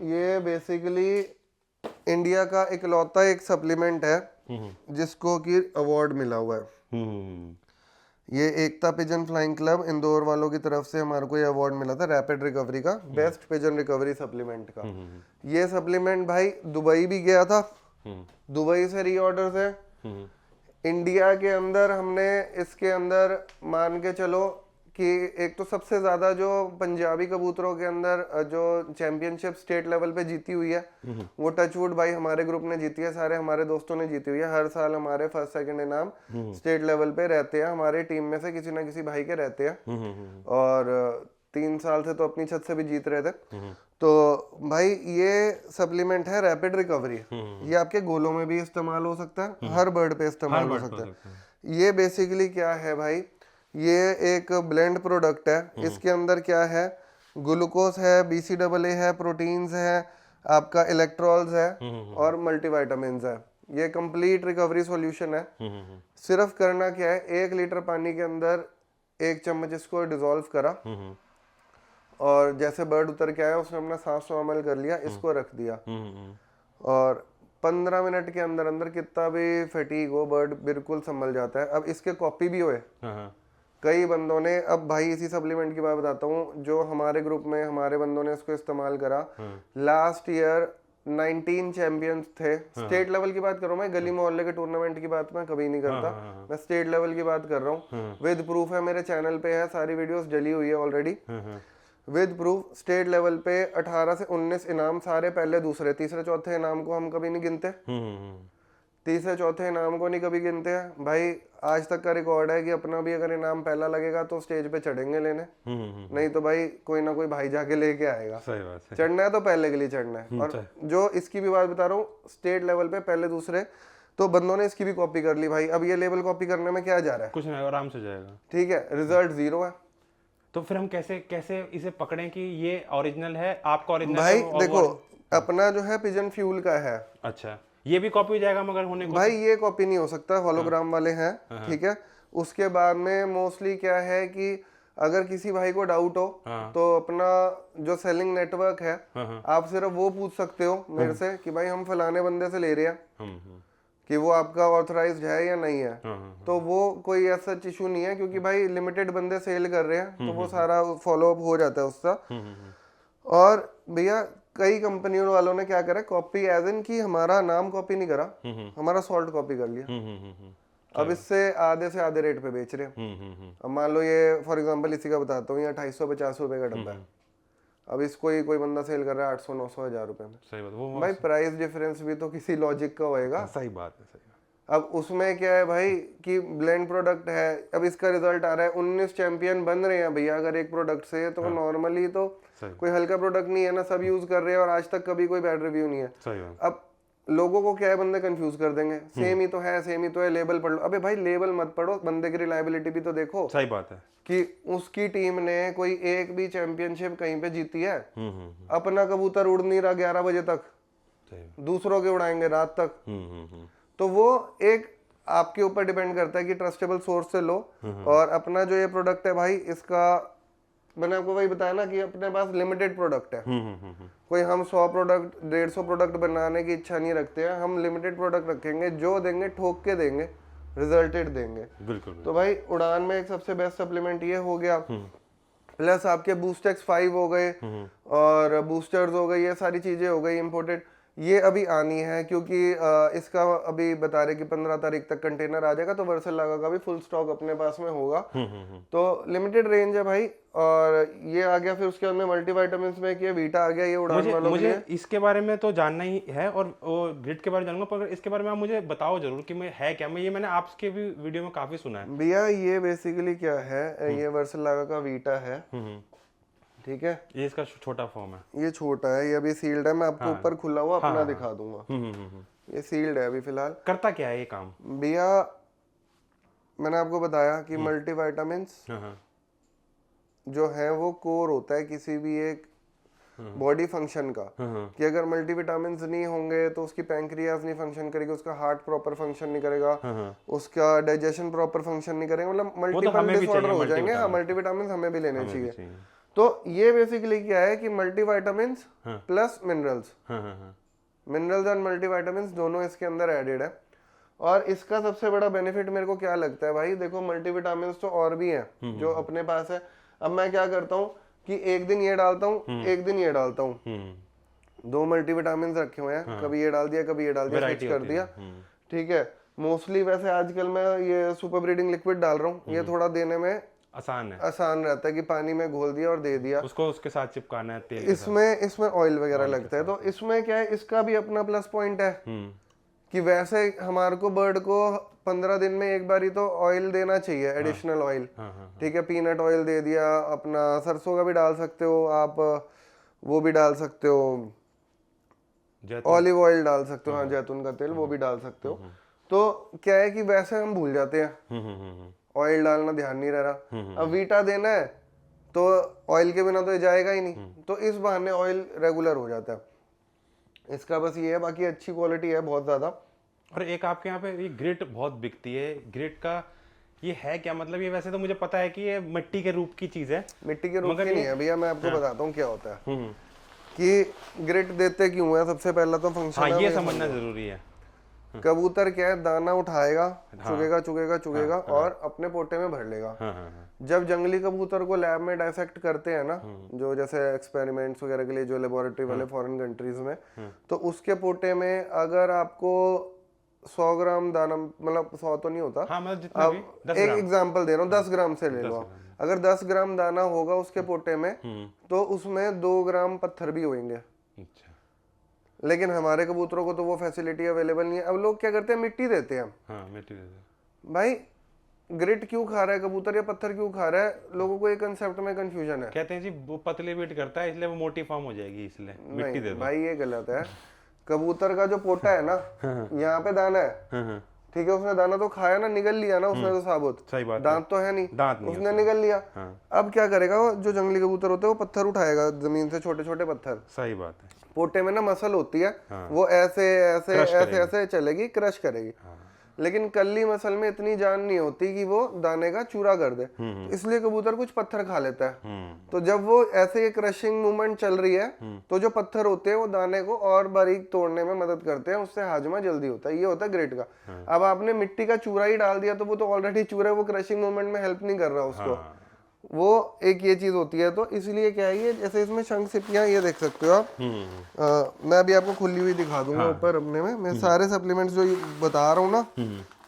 ये बेसिकली इंडिया का इकलौता एक सप्लीमेंट है जिसको कि अवार्ड मिला हुआ है। ये एकता पिजन फ्लाइंग क्लब इंदौर वालों की तरफ से हमारे को ये अवार्ड मिला था रैपिड रिकवरी का, बेस्ट पिजन रिकवरी सप्लीमेंट का। ये सप्लीमेंट भाई दुबई भी गया था, दुबई से रीऑर्डर है। इंडिया के अंदर हमने इसके अंदर मान के चलो कि एक तो सबसे ज्यादा जो पंजाबी कबूतरों के अंदर जो चैंपियनशिप स्टेट लेवल पे जीती हुई है, वो टचवुड भाई हमारे ग्रुप ने जीती है, सारे हमारे दोस्तों ने जीती हुई है। हर साल हमारे फर्स्ट सेकंड इनाम स्टेट लेवल पे रहते हैं, हमारे टीम में से किसी ना किसी भाई के रहते हैं, और 3 साल से तो अपनी छत से भी जीत रहे थे। तो भाई ये सप्लीमेंट है रैपिड रिकवरी, ये आपके गोलों में भी इस्तेमाल हो सकता है, हर बर्ड पे इस्तेमाल हो सकता है। ये बेसिकली क्या है भाई, ये एक ब्लेंड प्रोडक्ट है। इसके अंदर क्या है, ग्लूकोज है, BCAA है, प्रोटीन्स है, आपका इलेक्ट्रॉल्स है और मल्टीविटामिन है। ये कंप्लीट रिकवरी सॉल्यूशन है। सिर्फ करना क्या है, 1 लीटर पानी के अंदर 1 चम्मच इसको डिसॉल्व करा, और जैसे बर्ड उतर के आया उसने अपना सांस नॉर्मल कर लिया, इसको रख दिया, और 15 मिनट के अंदर अंदर कितना भी फैटीग हो बर्ड बिल्कुल संभल जाता है। अब इसके कॉपी भी हुए कई बंदों ने। अब भाई इसी सप्लीमेंट की बात बताता हूँ, जो हमारे ग्रुप में हमारे बंदों ने इसको इस्तेमाल करा, लास्ट ईयर 19 चैंपियंस थे। स्टेट लेवल की बात कर रहा हूँ मैं, गली मोहल्ले के टूर्नामेंट की बात मैं कभी नहीं करता, मैं स्टेट लेवल की बात कर रहा हूँ। विद प्रूफ है, मेरे चैनल पे है, सारी वीडियोस डली हुई है already, with proof. State level पे 18 से 19 इनाम, सारे पहले दूसरे, तीसरे चौथे इनाम को हम कभी नहीं गिनते, तीसरे चौथे इनाम को नहीं कभी गिनते हैं भाई। आज तक का रिकॉर्ड है कि अपना भी अगर इनाम पहला लगेगा तो स्टेज पे चढ़ेंगे लेने, नहीं तो भाई कोई ना कोई भाई जाके लेके आएगा। सही बात है। चढ़ना है तो पहले के लिए चढ़ना है। और जो इसकी भी बात बता रहा हूँ, स्टेट लेवल पे पहले दूसरे, तो बंदों ने इसकी भी कॉपी कर ली भाई। अब ये लेवल कॉपी करने में क्या जा रहा है, कुछ नहीं, आराम से जाएगा, ठीक है, रिजल्ट 0 है। तो फिर हम कैसे इसे पकड़ें कि ये ओरिजिनल है, आपका ओरिजिनल भाई है, देखो अपना जो है पिजन फ्यूल का है। अच्छा, ये भी कॉपी हो जाएगा मगर होने को भाई ये कॉपी नहीं हो सकता, होलोग्राम वाले हैं, ठीक है। उसके बाद में मोस्टली क्या है कि अगर किसी भाई को डाउट हो तो अपना जो सेलिंग नेटवर्क है, आप सिर्फ वो पूछ सकते हो मेरे से कि भाई हम फलाने बंदे से ले रहे हैं कि वो आपका ऑथराइज्ड है या नहीं है, तो वो कोई ऐसा इशू नहीं है, क्योंकि भाई लिमिटेड बंदे सेल कर रहे हैं, तो वो सारा फॉलो अप हो जाता है उसका। और भैया कई कंपनियों वालों ने क्या करा, कॉपी एज इन की हमारा नाम कॉपी नहीं करा, हमारा सॉल्ट कॉपी कर लिया। अब इससे आधे से आधे रेट पे बेच रहे हैं। अब मान लो ये फॉर एग्जांपल इसी का बताता हूँ, ये 250 रुपए का डब्बा है, अब इसको ही कोई बंदा सेल कर रहा है 800 900 1000 रुपए में। सही बात, वो भाई प्राइस डिफरेंस भी तो किसी लॉजिक का होएगा। सही बात है, सही। अब उसमें क्या है भाई कि ब्लेंड प्रोडक्ट है, अब इसका रिजल्ट आ रहा है, 19 चैंपियन बन रहे हैं भैया अगर एक प्रोडक्ट से, तो नॉर्मली तो कोई हल्का प्रोडक्ट नहीं है ना, सब यूज कर रहे हैं और आज तक कभी कोई बैड रिव्यू नहीं है। सही बात। अब लोगों को क्या है, बंदे कंफ्यूज कर देंगे, सेम ही तो है, सेम ही तो है, लेबल पढ़ लो। अबे भाई लेबल मत पढ़ो, बंदे की रिलायबिलिटी भी तो देखो। सही बात है कि उसकी टीम ने कोई एक भी चैंपियनशिप कहीं पे जीती है? अपना कबूतर उड़ नहीं रहा 11 बजे तक, दूसरों के उड़ाएंगे रात तक। तो वो एक आपके ऊपर डिपेंड करता है कि ट्रस्टेबल सोर्स से लो। और अपना जो ये प्रोडक्ट है भाई, इसका मैंने आपको वही बताया ना कि अपने पास लिमिटेड प्रोडक्ट है। कोई हम 100 प्रोडक्ट 150 प्रोडक्ट बनाने की इच्छा नहीं रखते हैं, हम लिमिटेड प्रोडक्ट रखेंगे, जो देंगे ठोक के देंगे, रिजल्टेड देंगे। बिल्कुल। तो भाई उड़ान में एक सबसे बेस्ट सप्लीमेंट ये हो गया, प्लस आपके बूस्टेक्स 5 हो गए और बूस्टर्स हो गए, ये सारी चीजें हो गई इंपोर्टेड। ये अभी आनी है क्योंकि इसका अभी बता रहे कि 15 तारीख तक कंटेनर आ जाएगा, तो वर्सेलागा का भी फुल स्टॉक अपने पास में होगा। तो लिमिटेड रेंज है भाई। और ये आ गया, फिर उसके बाद में मल्टीविटामिन्स में कि वीटा आ गया, ये उड़ान वालों के लिए। मुझे इसके बारे में तो जानना ही है और ग्रिड के बारे में जानूंगा, पर इसके बारे में आप मुझे बताओ जरूर कि मैं है क्या। ये मैंने आपके भी वीडियो में काफी सुना है भैया। ये बेसिकली क्या है, ये वर्सेलागा का वीटा है, ठीक है। ये इसका छोटा फॉर्म है, ये छोटा है, ये अभी सील्ड है। मैं आपको ऊपर खुला हुआ अपना दिखा दूंगा। ये सील्ड है अभी फिलहाल। करता क्या है ये काम भैया? मैंने आपको बताया कि मल्टीविटामिन्स जो है वो कोर होता है किसी भी एक बॉडी फंक्शन का। कि अगर मल्टीविटामिन्स नहीं होंगे तो उसकी पैंक्रियाज नहीं फंक्शन करेगी, उसका हार्ट प्रॉपर फंक्शन नहीं करेगा, उसका डाइजेशन प्रॉपर फंक्शन नहीं करेगा, मतलब मल्टीपल डिसऑर्डर हो जाएंगे। हाँ, मल्टीविटामिन्स हमें भी लेने चाहिए। तो ये बेसिकली क्या है कि multivitamins plus minerals, minerals and multivitamins दोनों इसके अंदर एडेड है। और इसका सबसे बड़ा बेनिफिट मेरे को क्या लगता है भाई, देखो मल्टीविटामिन्स तो और भी हैं जो अपने पास है। अब मैं क्या करता हूँ कि एक दिन ये डालता हूँ, एक दिन ये डालता हूँ, 2 मल्टीविटामिन्स रखे हुए हैं, कभी ये डाल दिया, कभी ये डाल दिया, स्विच कर दिया, ठीक है। मोस्टली वैसे आजकल मैं ये सुपर ब्रीडिंग लिक्विड डाल रहा हूँ, ये थोड़ा देने में आसान रहता है कि पानी में घोल दिया और दे दिया, उसको उसके साथ चिपकाना है तेल। इसमें ऑयल वगैरह लगता है। तो इसमें क्या है, इसका भी अपना प्लस पॉइंट है कि वैसे हमारे को बर्ड को 15 दिन में एक बारी तो ऑयल देना चाहिए, एडिशनल ऑयल, ठीक है। पीनट ऑयल दे दिया, अपना सरसों का भी डाल सकते हो आप, वो भी डाल सकते हो, ऑलिव ऑयल डाल सकते हो, हाँ जैतून का तेल वो भी डाल सकते हो। तो क्या है कि वैसे हम भूल जाते हैं, ऑयल डालना ध्यान नहीं रह रहा। अब वीटा देना है तो ऑयल के बिना तो ये जाएगा ही नहीं, तो इस बहाने ऑयल रेगुलर हो जाता है। इसका बस ये है, बाकी अच्छी क्वालिटी है बहुत ज्यादा। और एक आपके यहाँ पे ये ग्रिट बहुत बिकती है, ग्रिट का ये है क्या मतलब? ये वैसे तो मुझे पता है कि ये मिट्टी के रूप की चीज है। मिट्टी के रूप की नहीं है भैया, मैं आपको बताता हूँ क्या होता है कि ग्रिट देते क्यों है। सबसे पहला तो फंक्शन, हाँ, ये समझना जरूरी है। कबूतर क्या है, दाना उठाएगा, चुगेगा और अपने पोटे में भर लेगा। जब जंगली कबूतर को लैब में डाइसेक्ट करते हैं ना, जो जैसे एक्सपेरिमेंट्स वगैरह के लिए जो लेबोरेटरी वाले फॉरेन कंट्रीज में, तो उसके पोटे में अगर आपको 100 ग्राम दाना, मतलब 100 तो नहीं होता, हाँ, अब एक एग्जांपल दे रहा हूँ, 10 ग्राम से ले लो। अगर 10 ग्राम दाना होगा उसके पोटे में, तो उसमें 2 ग्राम पत्थर भी होंगे। लेकिन हमारे कबूतरों को तो वो फैसिलिटी अवेलेबल नहीं है। अब लोग क्या करते हैं, मिट्टी देते हैं। हाँ, मिट्टी देते हैं। भाई ग्रिट क्यों खा रहा है कबूतर या पत्थर क्यों खा रहा है, लोगों को एक कंसेप्ट में कंफ्यूजन है। कहते हैं जी वो पतले वेट करता है इसलिए वो मोटी फॉर्म हो जाएगी, इसलिए मिट्टी दे दो। भाई ये गलत है। कबूतर का जो पोटा है ना, यहाँ पे दाना है, ठीक है, उसने दाना तो खाया ना, निगल लिया ना उसने तो साबुत, सही बात, दांत तो है नहीं, दांत नहीं, उसने निगल लिया। अब क्या करेगा वो, जो जंगली कबूतर होते हैं वो पत्थर उठाएगा जमीन से, छोटे छोटे पत्थर। सही बात है। पोटे में ना मसल होती है, वो ऐसे ऐसे ऐसे ऐसे चलेगी, क्रश करेगी। लेकिन कल्ली मसल में इतनी जान नहीं होती कि वो दाने का चूरा कर दे, तो इसलिए कबूतर कुछ पत्थर खा लेता है। तो जब वो ऐसे ये क्रशिंग मूवमेंट चल रही है, तो जो पत्थर होते हैं वो दाने को और बारीक तोड़ने में मदद करते हैं, उससे हाजमा जल्दी होता है। ये होता है ग्रिट का। अब आपने मिट्टी का चूरा ही डाल दिया तो वो तो ऑलरेडी चूरा है, वो क्रशिंग मूवमेंट में हेल्प नहीं कर रहा उसको। वो एक ये चीज होती है। तो इसलिए क्या है, ये जैसे इसमें शंख सिपियां, ये देख सकते हो आप। मैं अभी आपको खुली हुई दिखा दूंगा ऊपर अपने में। मैं सारे सप्लीमेंट्स जो बता रहा हूँ ना,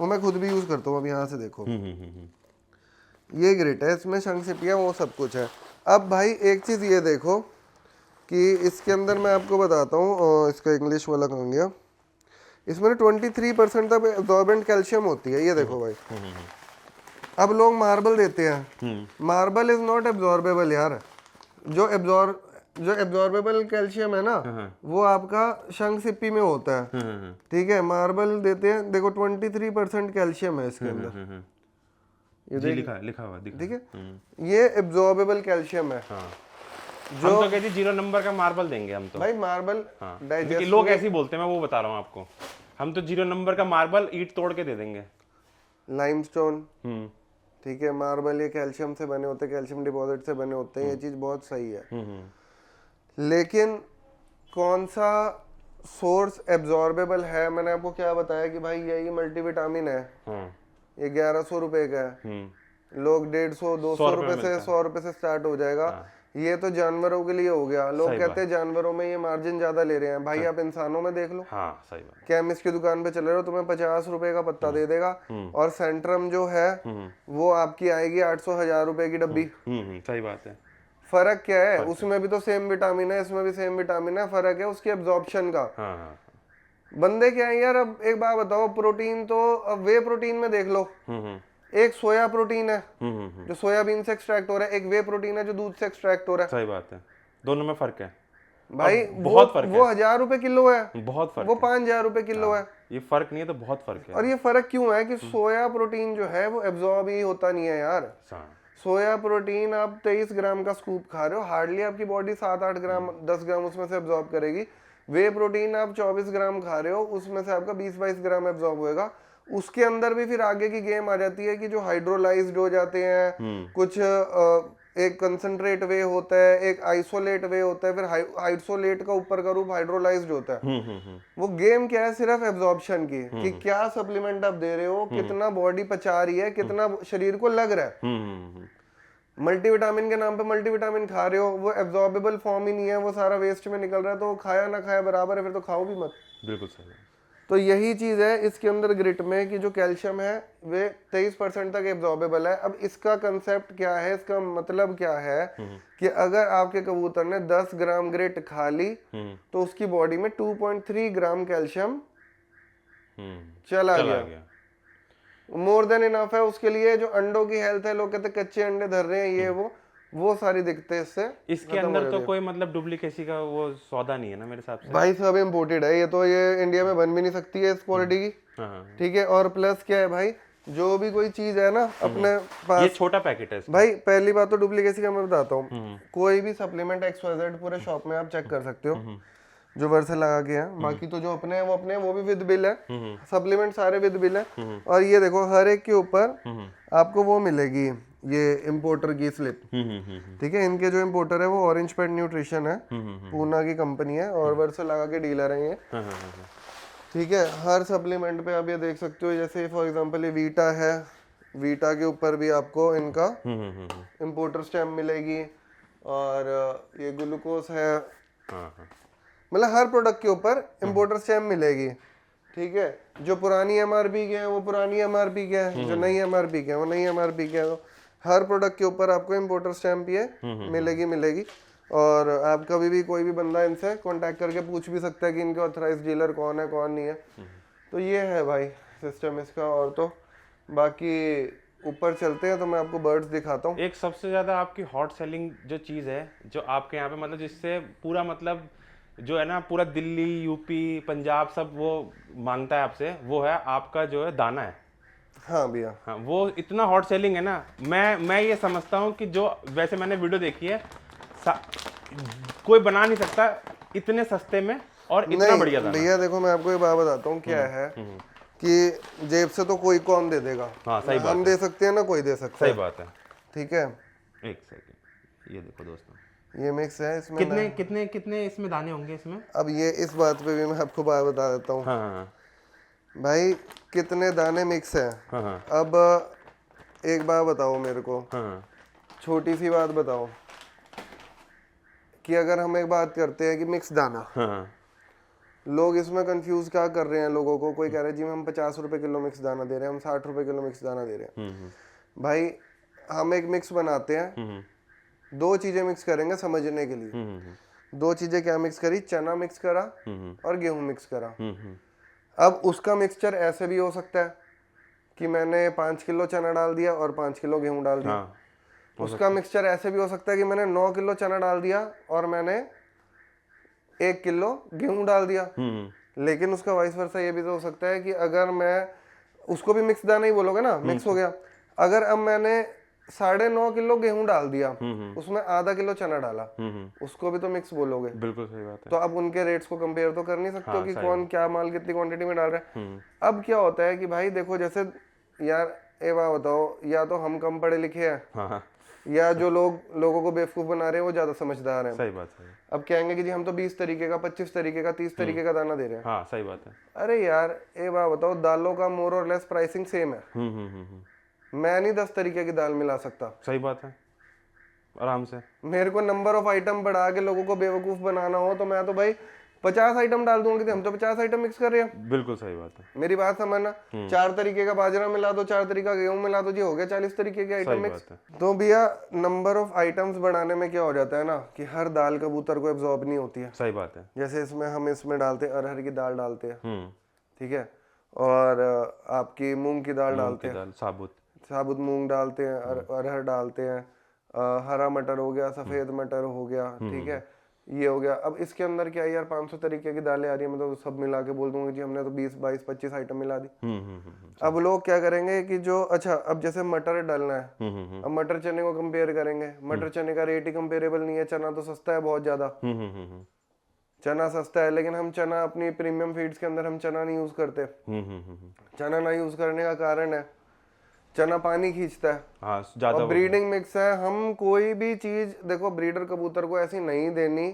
वो मैं खुद भी यूज करता हूँ। अब यहाँ से देखो, ये ग्रिट है, इसमें शंख सिपियां वो सब कुछ है। अब भाई एक चीज ये देखो कि इसके अंदर मैं आपको बताता हूँ, इसका इंग्लिश वाला कहाँ गया, इसमें 23% तक एब्जॉर्बेंट कैल्शियम होती है। ये देखो भाई, अब लोग मार्बल देते हैं, मार्बल इज नॉट एब्जॉर्बेबल यार। जो जो एब्जॉर्बेबल कैल्शियम है ना वो आपका शंख सिप्पी में होता है, ठीक है। मार्बल देते हैं, देखो 23% कैल्शियम है इसके अंदर, ये जी लिखा हुआ दिखा, ठीक है। ये एब्जॉर्बेबल कैल्शियम है। जो हम तो कहते 0 नंबर का मार्बल देंगे हम तो भाई, मार्बल डाइजेस्ट, लोग ऐसे ही बोलते हैं, मैं वो बता रहा हूँ आपको, हम तो 0 नंबर का मार्बल ईंट तोड़ के दे देंगे। लाइमस्टोन, ठीक है, मार्बल ये कैल्शियम से बने होते हैं, कैल्शियम डिपॉजिट से बने होते हैं, ये चीज बहुत सही है। लेकिन कौन सा सोर्स एब्जॉर्बेबल है, मैंने आपको क्या बताया कि भाई यही मल्टीविटामिन है, ये 1100 रुपए का है, लोग 150-200 रुपए से 100 रुपए से स्टार्ट हो जाएगा। ये तो जानवरों के लिए हो गया, लोग कहते हैं जानवरों में ये मार्जिन ज्यादा ले रहे हैं, भाई आप इंसानों में देख लो। हाँ, सही बात। केमिस्ट की दुकान पे चले रहो, तुम्हें 50 रुपए का पत्ता दे देगा, और सेंट्रम जो है वो आपकी आएगी 800-1000 रुपए की डब्बी। सही बात है। फर्क क्या है, उसमें भी तो सेम विटामिन है, इसमें भी सेम विटामिन है, फर्क है उसकी एब्जॉर्प्शन का। बंदे क्या है यार, अब एक बात बताओ, प्रोटीन तो अब वे प्रोटीन में देख लो, एक सोया प्रोटीन है जो सोयाबीन से एक्सट्रैक्ट हो रहा है, एक वे प्रोटीन है जो दूध से एक्सट्रैक्ट हो रहा है। सही बात है, दोनों में फर्क है भाई। बहुत फर्क है। वो 1000 रुपए किलो है, बहुत फर्क, वो 5000 रुपए किलो है। ये फर्क नहीं है तो बहुत फर्क है। और ये फर्क क्यों है कि सोया प्रोटीन जो है वो एब्जॉर्ब ही होता नहीं है यार। सोया प्रोटीन आप 23 ग्राम का स्कूप खा रहे हो, हार्डली आपकी बॉडी 7-8 ग्राम 10 ग्राम उसमें से एब्जॉर्ब करेगी। वे प्रोटीन आप 24 ग्राम खा रहे हो, उसमें से आपका 20-22 ग्राम एब्जॉर्ब होएगा। उसके अंदर भी फिर आगे की गेम आ जाती है कि जो हाइड्रोलाइज्ड हो जाते हैं, कुछ एक कंसंट्रेट वे होता है, एक आइसोलेट वे होता है, फिर आइसोलेट का ऊपर का रूप हाइड्रोलाइज्ड होता है। वो गेम क्या है, सिर्फ एब्जॉर्प्शन की, कि क्या सप्लीमेंट आप दे रहे हो, कितना बॉडी पचा रही है, कितना शरीर को लग रहा है। मल्टीविटामिन के नाम पे मल्टीविटामिन खा रहे हो, वो एब्जॉर्बेबल फॉर्म ही नहीं है, वो सारा वेस्ट में निकल रहा है, तो खाया ना खाया बराबर है, फिर तो खाओ भी मत। बिल्कुल सही। तो यही चीज है इसके अंदर ग्रिट में कि जो कैल्शियम है वे 23% तक एब्जॉर्बेबल है। अब इसका कंसेप्ट क्या है, इसका मतलब क्या है कि अगर आपके कबूतर ने 10 ग्राम ग्रिट खा ली तो उसकी बॉडी में 2.3 ग्राम कैल्शियम चला गया। मोर देन इनफ है उसके लिए। जो अंडों की हेल्थ है, लोग कहते हैं कच्चे अंडे धर रहे हैं, ये वो सारी दिक्कतें इससे इसके अंदर तो कोई मतलब डुप्लीकेसी का वो सौदा नहीं है ना मेरे हिसाब से। भाई सब इम्पोर्टेड है, ये तो ये इंडिया में बन भी नहीं सकती है इस क्वालिटी की, ठीक है। और प्लस क्या है भाई, जो भी कोई चीज है ना अपने पास, ये छोटा पैकेट है भाई पहली बात तो डुप्लीकेसी का मैं बताता हूँ। कोई भी सप्लीमेंट XYZ पूरे शॉप में आप चेक कर सकते हो जो वर्सल लगा के हैं, बाकी तो जो अपने हैं वो अपने हैं, वो भी विद बिल है, सप्लीमेंट सारे विद बिल है। और ये देखो हर एक के ऊपर आपको वो मिलेगी, ये इंपोर्टर की स्लिप, ठीक है। इनके जो इंपोर्टर है वो ऑरेंज पेट न्यूट्रिशन है, पूना की कंपनी है, और वर्सल लगा के डीलर है ये, ठीक है। हर सप्लीमेंट पे आप ये देख सकते हो, जैसे फॉर एग्जांपल ये वीटा है, वीटा के ऊपर भी आपको इनका इंपोर्टर स्टैम्प मिलेगी, और ये ग्लूकोज है, मतलब हर प्रोडक्ट के ऊपर इंपोर्टर स्टैम्प मिलेगी, ठीक है। जो पुरानी MRP के हैं वो पुरानी MRP के हैं, जो नई MRP के हैं वो नई MRP के हैं। तो हर प्रोडक्ट के ऊपर आपको इंपोर्टर स्टैम्प ये मिलेगी। और आप कभी भी कोई भी बंदा इनसे कांटेक्ट करके पूछ भी सकता है कि इनके ऑथराइज्ड डीलर कौन है कौन नहीं है। तो ये है भाई सिस्टम इसका। और तो बाकी ऊपर चलते हैं तो मैं आपको बर्ड्स दिखाता हूँ। एक सबसे ज्यादा आपकी हॉट सेलिंग जो चीज है जो आपके यहाँ पे, मतलब जिससे पूरा मतलब जो है ना पूरा दिल्ली, यूपी, पंजाब सब वो मांगता है आपसे, वो है आपका जो है दाना है। हाँ भैया, हाँ, वो इतना हॉट सेलिंग है ना। मैं ये समझता हूँ कि जो वैसे मैंने वीडियो देखी है, कोई बना नहीं सकता इतने सस्ते में और इतना बढ़िया दाना। भैया देखो मैं आपको एक बात बताता हूँ क्या है कि जेब से तो कोई कौन दे देगा। हाँ, सही बात हम दे सकते हैं ना, कोई दे सकता है। है, सही बात है, ठीक है। एक सेकंड, ये देखो दोस्तों, ये मिक्स है, इसमें कितने इसमें दाने होंगे इसमें? अब ये इस बात पे भी मैं आपको बात बता देता हूँ। हाँ, भाई कितने दाने मिक्स है। हाँ, अब एक बात बताओ मेरे को, छोटी सी बात बताओ कि अगर हम एक बात करते हैं कि मिक्स दाना, लोग इसमें कंफ्यूज क्या कर रहे हैं लोगों को। कोई कह रहा है जी हम 50 रुपए किलो मिक्स दाना दे रहे हैं, हम 60 रुपए किलो मिक्स दाना दे रहे हैं। भाई हम एक मिक्स बनाते हैं, दो चीजें मिक्स करेंगे समझने के लिए। दो चीजें क्या मिक्स करी, चना मिक्स करा और गेहूं मिक्स करा। अब उसका मिक्सचर ऐसे भी हो सकता है कि मैंने 5 किलो चना डाल दिया और 5 किलो गेहूं डाल दिया। उसका मिक्सचर ऐसे भी हो सकता है कि मैंने 9 किलो चना डाल दिया और मैंने 1 किलो गेहूं डाल दिया। लेकिन उसका वाइस वर्सा ये भी तो हो सकता है कि अगर मैं उसको भी मिक्स दाना ही बोलोगे ना, मिक्स हो गया। अगर अब मैंने 9.5 किलो गेहूं डाल दिया, उसमें आधा किलो चना डाला, उसको भी तो मिक्स बोलोगे। बिल्कुल सही बात है। तो अब उनके रेट्स को कंपेयर तो कर नहीं सकते हो कि कौन क्या माल कितनी क्वांटिटी में डाल रहा है। अब क्या होता है कि भाई देखो, जैसे यार ए बात बताओ, या तो हम कम पढ़े लिखे हैं, या जो लोगों को बेवकूफ बना रहे हैं वो ज्यादा समझदार हैं। सही बात है। अब कहेंगे कि जी हम तो 20 तरीके का, 25 तरीके का, 30 तरीके का दाना दे रहे हैं। हाँ सही बात है। अरे यार ए बात बताओ, दालों का मोर और लेस प्राइसिंग सेम है। मैं नहीं 10 तरीके की दाल मिला सकता। सही बात है, आराम से। मेरे को नंबर ऑफ आइटम बढ़ा के लोगों को बेवकूफ बनाना हो तो मैं तो भाई 50 आइटम डाल दूंगा कि हम तो 50 आइटम मिक्स कर रहे हैं। बिल्कुल सही बात है, मेरी बात समझना। 4 तरीके का बाजरा मिला दो, 4 तरीका गेहूं मिला दो, जी हो गया 40 तरीके के आइटम मिक्स। तो भैया नंबर ऑफ आइटम्स बढ़ाने में क्या हो जाता है ना कि हर दाल कबूतर को एब्जॉर्ब नहीं होती है। सही बात है। जैसे हम इसमें डालते हैं अरहर की दाल डालते हैं, ठीक है, और आपकी मूंग की दाल डालते हैं, साबुत मूंग डालते हैं, अरहर डालते हैं, हरा मटर हो गया, सफेद मटर हो गया, ठीक है, ये हो गया। अब इसके अंदर क्या है यार, 500 तरीके की दालें आ रही है, मैं तो सब मिला के बोल दूंगा जी हमने तो 20, 22, 25 आइटम मिला दी। अब लोग क्या करेंगे कि जो अच्छा, अब जैसे मटर डालना है, अब मटर चने को कंपेयर करेंगे, मटर चने का रेट ही कंपेरेबल नहीं है। चना तो सस्ता है बहुत ज्यादा, चना सस्ता है, लेकिन हम चना अपनी प्रीमियम फीड्स के अंदर हम चना नहीं यूज करते। चना ना यूज करने का कारण है चना पानी खींचता है। हाँ, ज्यादा और ब्रीडिंग मिक्स है। हम कोई भी चीज देखो, ब्रीडर कबूतर को ऐसी नहीं देनी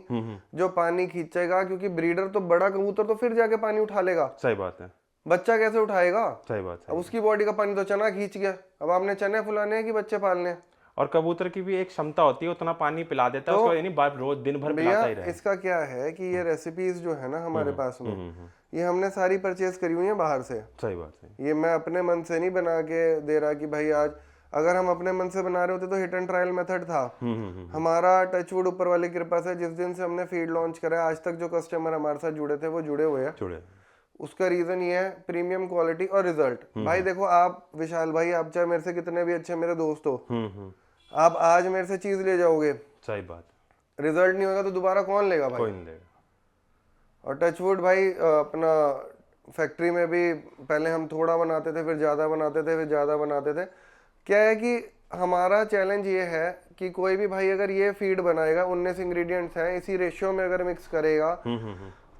जो पानी खींचेगा, क्योंकि ब्रीडर तो बड़ा कबूतर तो फिर जाके पानी उठा लेगा। सही बात है। बच्चा कैसे उठाएगा? सही बात है। अब उसकी बॉडी का पानी तो चना खींच गया, अब आपने चने फुलाने हैं कि बच्चे पालने हैं? और कबूतर की भी एक क्षमता होती है, उतना पानी पिला देता है उसको, यानी रोज दिन भर पिलाता ही रहे। इसका क्या है कि ये रेसिपीज जो है ना हमारे पास में, ये हमने सारी परचेज करी हुई है बाहर से। सही बात है। ये मैं अपने मन से नहीं बना के दे रहा कि भाई आज, अगर हम अपने मन से बना रहे होते तो हिट एंड ट्रायल मेथड था। हमारा टचवुड ऊपर वाली कृपा से जिस दिन से हमने फीड लॉन्च करा, आज तक जो कस्टमर हमारे साथ जुड़े थे वो जुड़े हुए हैं। उसका रीजन ये है प्रीमियम क्वालिटी और रिजल्ट। भाई देखो, आप विशाल भाई, आप चाहे मेरे से कितने भी अच्छे मेरे दोस्त हो, आप आज मेरे से चीज ले जाओगे, सही बात, रिजल्ट नहीं होगा तो दोबारा कौन लेगा भाई? कोई नहीं लेगा। और टचवुड भाई, अपना फैक्ट्री में भी पहले हम थोड़ा बनाते थे, फिर ज्यादा बनाते थे, फिर ज्यादा बनाते थे। क्या है कि हमारा चैलेंज ये है कि कोई भी भाई अगर ये फीड बनाएगा, 19 इंग्रेडिएंट्स हैं, इसी रेशियो में अगर मिक्स करेगा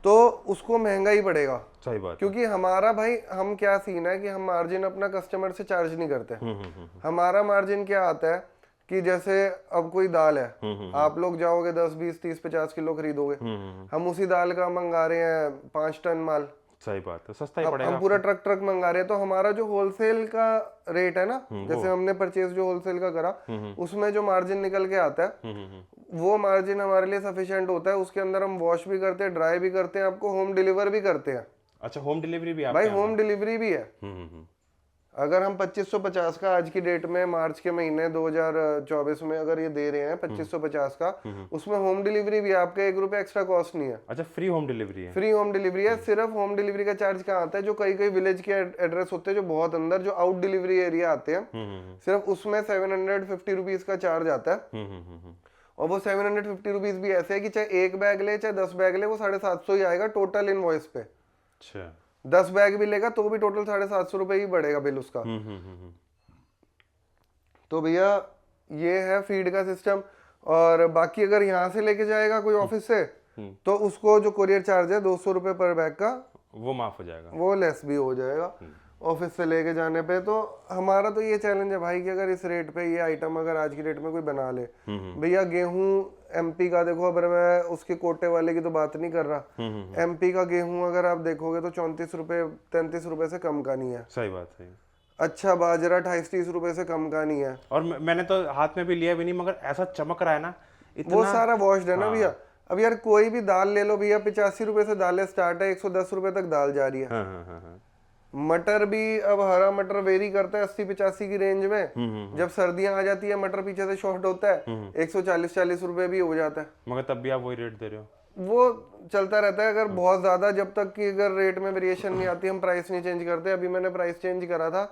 तो उसको महंगा ही पड़ेगा। सही बात। क्योंकि हमारा भाई, हम क्या सीन है कि हम मार्जिन अपना कस्टमर से चार्ज नहीं करते। हमारा मार्जिन क्या आता है कि जैसे अब कोई दाल है, आप लोग जाओगे 10, 20, 30, 50 किलो खरीदोगे, हम उसी दाल का मंगा रहे हैं 5 टन माल। सही बात है, सस्ता ही पड़ेगा। हम पूरा ट्रक मंगा रहे हैं, तो हमारा जो होलसेल का रेट है ना, जैसे हमने परचेज जो होलसेल का करा, उसमें जो मार्जिन निकल के आता है, वो मार्जिन हमारे लिए सफिशिएंट होता है। उसके अंदर हम वॉश भी करते हैं, ड्राई भी करते हैं, आपको होम डिलीवर भी करते हैं। अच्छा, होम डिलीवरी भी? भाई होम डिलीवरी भी है। अगर हम 2550 का आज की डेट में मार्च के महीने 2024 में अगर ये दे रहे हैं 2550 का, उसमें होम डिलीवरी भी है, आपका 1 रुपया एक्स्ट्रा कॉस्ट नहीं है। अच्छा, फ्री होम डिलीवरी है? फ्री होम डिलीवरी है। सिर्फ होम डिलीवरी का चार्ज कहाँ आता है, जो कई विलेज के एड्रेस होते हैं जो बहुत अंदर, जो आउट डिलीवरी एरिया आते हैं, सिर्फ उसमें 750 रुपीज का चार्ज आता है। और वो 750 रुपीज भी ऐसे है कि चाहे 1 बैग ले चाहे 10 बैग ले, वो 750 ही आएगा टोटल इनवॉइस पे। अच्छा, 10 बैग भी लेगा तो भी टोटल 750 रुपए ही बढ़ेगा बिल उसका। तो भैया ये है फीड का सिस्टम। और बाकी अगर यहाँ से लेके जाएगा कोई ऑफिस से, तो उसको जो कोरियर चार्ज है 200 रुपए पर बैग का, वो माफ हो जाएगा, वो लेस भी हो जाएगा ऑफिस से लेके जाने पे। तो हमारा तो ये चैलेंज है भाई कि अगर इस रेट पे ये आइटम अगर आज की डेट में कोई बना ले, भैया गेहूं एमपी का देखो, अगर मैं उसके कोटे वाले की तो बात नहीं कर रहा, एमपी का गेहूं अगर आप देखोगे तो 34 रुपए 33 रुपए से कम का नहीं है। सही बात है। अच्छा बाजरा 28-30 रुपए से कम का नहीं है। और मैंने तो हाथ में भी लिया भी नहीं, मगर ऐसा चमक रहा है ना, इतना वो सारा वॉश्ड है ना भैया। अब यार कोई भी दाल ले लो भैया, 85 रुपए से दालें स्टार्ट है, 110 रुपए तक दाल जा रही है। मटर भी अब हरा मटर वेरी करता है 80-85 की रेंज में। जब सर्दियां आ जाती है, मटर पीछे से शॉर्ट होता है, 140-40 रुपए भी हो जाता है, मगर तब भी आप वही रेट दे रहे हो। वो चलता रहता है। अगर बहुत ज्यादा, जब तक कि अगर रेट में वेरिएशन नहीं आती, हम प्राइस नहीं चेंज करते। अभी मैंने प्राइस चेंज करा था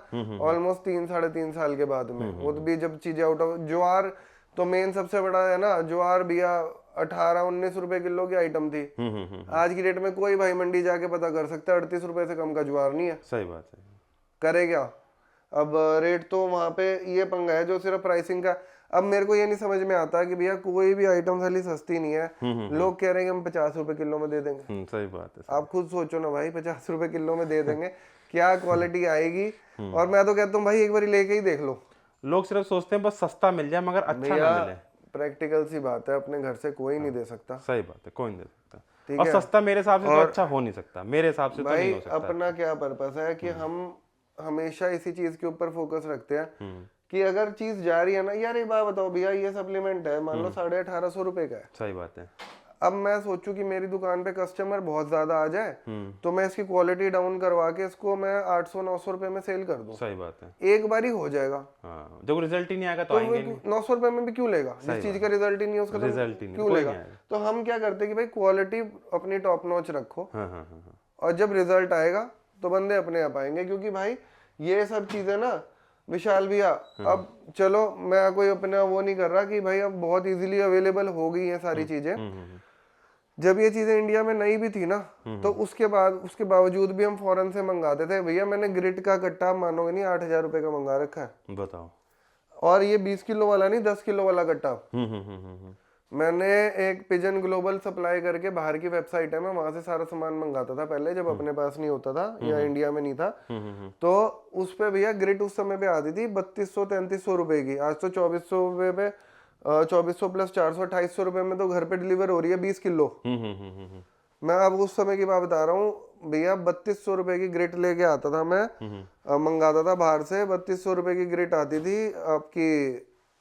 ऑलमोस्ट 3-3.5 साल के बाद में। वो भी जब चीजें आउट ऑफ, ज्वार तो मेन सबसे बड़ा है ना, ज्वार भैया 18-19 रुपए किलो की आइटम थी। आज की डेट में कोई भाई मंडी जाके पता कर सकता है 38 रुपए से कम का ज्वार नहीं है। सही बात है। करे क्या अब, रेट तो वहां पे ये पंगा है जो सिर्फ प्राइसिंग का। अब मेरे को ये नहीं समझ में आता कि भैया कोई भी आइटम साली सस्ती नहीं है। लोग कह रहे हैं कि हम 50 रुपए किलो में दे देंगे। सही बात है। आप खुद सोचो ना भाई, 50 रुपए किलो में दे देंगे, क्या क्वालिटी आएगी। और मैं तो कहता हूँ भाई एक बार लेके ही देख लो। लोग सिर्फ सोचते हैं बस सस्ता मिल जाए मगर अच्छा ना मिले। प्रैक्टिकल सी बात है, अपने घर से कोई नहीं दे सकता। सही बात है, कोई नहीं दे सकता। और सस्ता मेरे हिसाब से तो अच्छा हो नहीं सकता, मेरे हिसाब से तो नहीं हो सकता। अपना क्या पर्पस है कि हम हमेशा इसी चीज के ऊपर फोकस रखते हैं कि अगर चीज जा रही है ना, यार एक बात बताओ भैया, ये सप्लीमेंट है, मान लो 1850 रुपए का है। सही बात है। अब मैं सोचूं कि मेरी दुकान पे कस्टमर बहुत ज्यादा आ जाए तो मैं इसकी क्वालिटी डाउन करवा के इसको मैं 800-900 रुपए में सेल कर दूं। सही बात है। एक बार ही हो जाएगा। हाँ, जब रिजल्ट ही नहीं आएगा तो आएंगे नहीं। 900 रुपए में भी क्यों लेगा? जिस चीज का रिजल्ट ही नहीं है उसका रिजल्ट ही नहीं, क्यों लेगा? तो हम क्या करते हैं कि भाई क्वालिटी अपनी टॉप नॉच रखो। और जब रिजल्ट आएगा तो बंदे अपने आप आएंगे। क्योंकि भाई ये सब चीजें ना विशाल भैया, अब चलो मैं कोई अपना वो नहीं कर रहा कि भाई अब बहुत इजीली अवेलेबल हो गई हैं सारी चीजें। जब ये चीजें इंडिया में नहीं भी थी ना, तो उसके बावजूद भी हम फॉरेन से मंगाते थे। भैया मैंने ग्रिट का कट्टा, मानोगे नहीं, 8,000 रुपए का मंगा रखा है। बताओ। और ये 20 किलो वाला नहीं, 10 किलो वाला कट्टा। मैंने एक पिजन ग्लोबल सप्लाई करके, बाहर की वेबसाइट है, मैं वहां से सारा सामान मंगाता था पहले, जब अपने पास नहीं होता था या इंडिया में नहीं था। तो उस पे भैया ग्रिट उस समय पे आती थी 3200-3300 रुपए की। आज तो 2400 रुपए पे 2400 प्लस 400 2800 रुपए में तो घर पे डिलीवर हो रही है 20 किलो। मैं अब उस समय की बात बता रहा हूँ भैया, 3200 रुपए की ग्रिट लेके आता था मैं, मंगाता था बाहर से। 3200 रुपए की ग्रिट आती थी आपकी,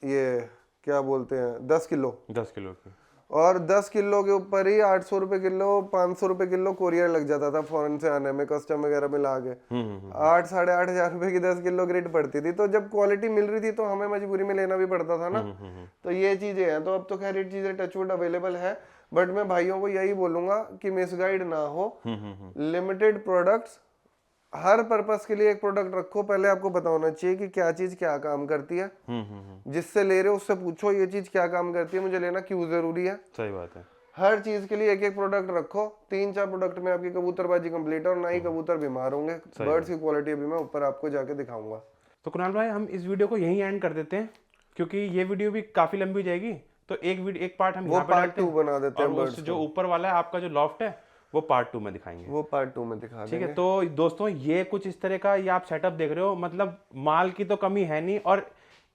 ये क्या बोलते हैं, 10 किलो की। और 10 किलो के ऊपर ही 800 रुपए किलो, 500 रुपए किलो कोरियर लग जाता था फॉरेन से आने में, कस्टम वगैरह मिला के। 8-8,500 रुपए की 10 किलो ग्रिट पड़ती थी। तो जब क्वालिटी मिल रही थी तो हमें मजबूरी में लेना भी पड़ता था ना। तो ये चीजें हैं। तो अब तो खैर ये चीजें टचवुड अवेलेबल है, बट मैं भाइयों को यही बोलूंगा कि मिसगाइड ना हो। लिमिटेड प्रोडक्ट्स, हर पर्पस के लिए एक प्रोडक्ट रखो। पहले आपको पता होना चाहिए कि क्या चीज क्या काम करती है। जिससे ले रहे हो उससे पूछो ये चीज क्या काम करती है, मुझे लेना क्यों जरूरी है। सही बात है। हर चीज के लिए एक एक प्रोडक्ट रखो। 3-4 प्रोडक्ट में आपकी कबूतरबाजी कंप्लीट है और ना ही कबूतर बीमार होंगे। बर्ड्स की क्वालिटी अभी मैं ऊपर आपको जाके दिखाऊंगा। तो कुणाल भाई, हम इस वीडियो को यहीं एंड कर देते हैं क्योंकि ये वीडियो भी काफी लंबी हो जाएगी। तो एक पार्ट हम यहाँ पे पार्ट 2 बना देते हैं। जो ऊपर वाला है आपका जो लॉफ्ट है वो पार्ट 2 में दिखाएंगे। वो पार्ट 2 में दिखा देंगे। ठीक है। तो दोस्तों ये कुछ इस तरह का ये आप सेटअप देख रहे हो, मतलब माल की तो कमी है नहीं, और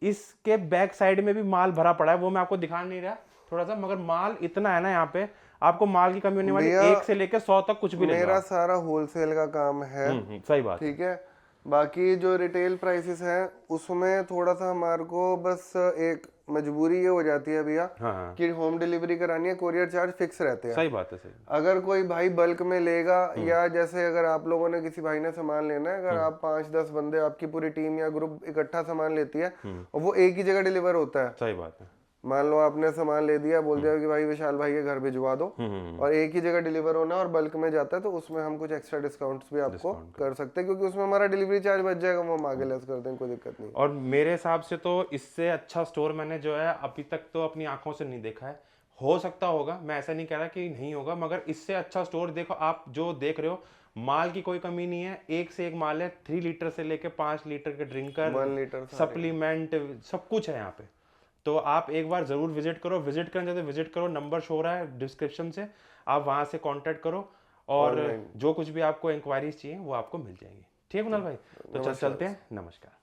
इसके बैक साइड में भी माल भरा पड़ा है, वो मैं आपको दिखा नहीं रहा थोड़ा सा, मगर माल इतना है ना यहाँ पे, आपको माल की कमी होने वाली 1 से लेकर 100 तक कुछ भी नहीं। मेरा सारा होलसेल का काम है। सही बात। ठीक है। बाकी जो रिटेल प्राइसेस हैं उसमें थोड़ा सा हमारे को बस एक मजबूरी ये हो जाती है भैया कि होम डिलीवरी करानी है, कोरियर चार्ज फिक्स रहते हैं। सही बात है। सही। अगर कोई भाई बल्क में लेगा, या जैसे अगर आप लोगों ने किसी भाई ने सामान लेना है, अगर आप 5-10 बंदे, आपकी पूरी टीम या ग्रुप इकट्ठा सामान लेती है और वो एक ही जगह डिलीवर होता है। सही बात है। मान लो आपने सामान ले दिया, बोल दिया कि भाई विशाल भाई के घर भिजवा दो, और एक ही जगह डिलीवर होना और बल्क में जाता है, तो उसमें हम कुछ एक्स्ट्रा डिस्काउंट्स भी आपको कर सकते हैं, क्योंकि उसमें हमारा डिलीवरी चार्ज बच जाएगा, वो हम आगे लेस कर दें, कोई दिक्कत नहीं। और मेरे हिसाब से तो इससे अच्छा स्टोर मैंने जो है अभी तक तो अपनी आंखों से नहीं देखा है। हो सकता होगा, मैं ऐसा नहीं कह रहा कि नहीं होगा, मगर इससे अच्छा स्टोर देखो आप जो देख रहे हो, माल की कोई कमी नहीं है, एक से एक माल है। 3 लीटर से लेके 5 लीटर के ड्रिंकर, 1 लीटर सप्लीमेंट, सब कुछ है यहाँ पे। तो आप एक बार जरूर विजिट करो। विजिट करना चाहते विजिट करो, नंबर शो हो रहा है डिस्क्रिप्शन से, आप वहां से कांटेक्ट करो और जो कुछ भी आपको इंक्वायरीज चाहिए वो आपको मिल जाएंगी। ठीक है कुणाल भाई, तो चलते हैं। नमस्कार।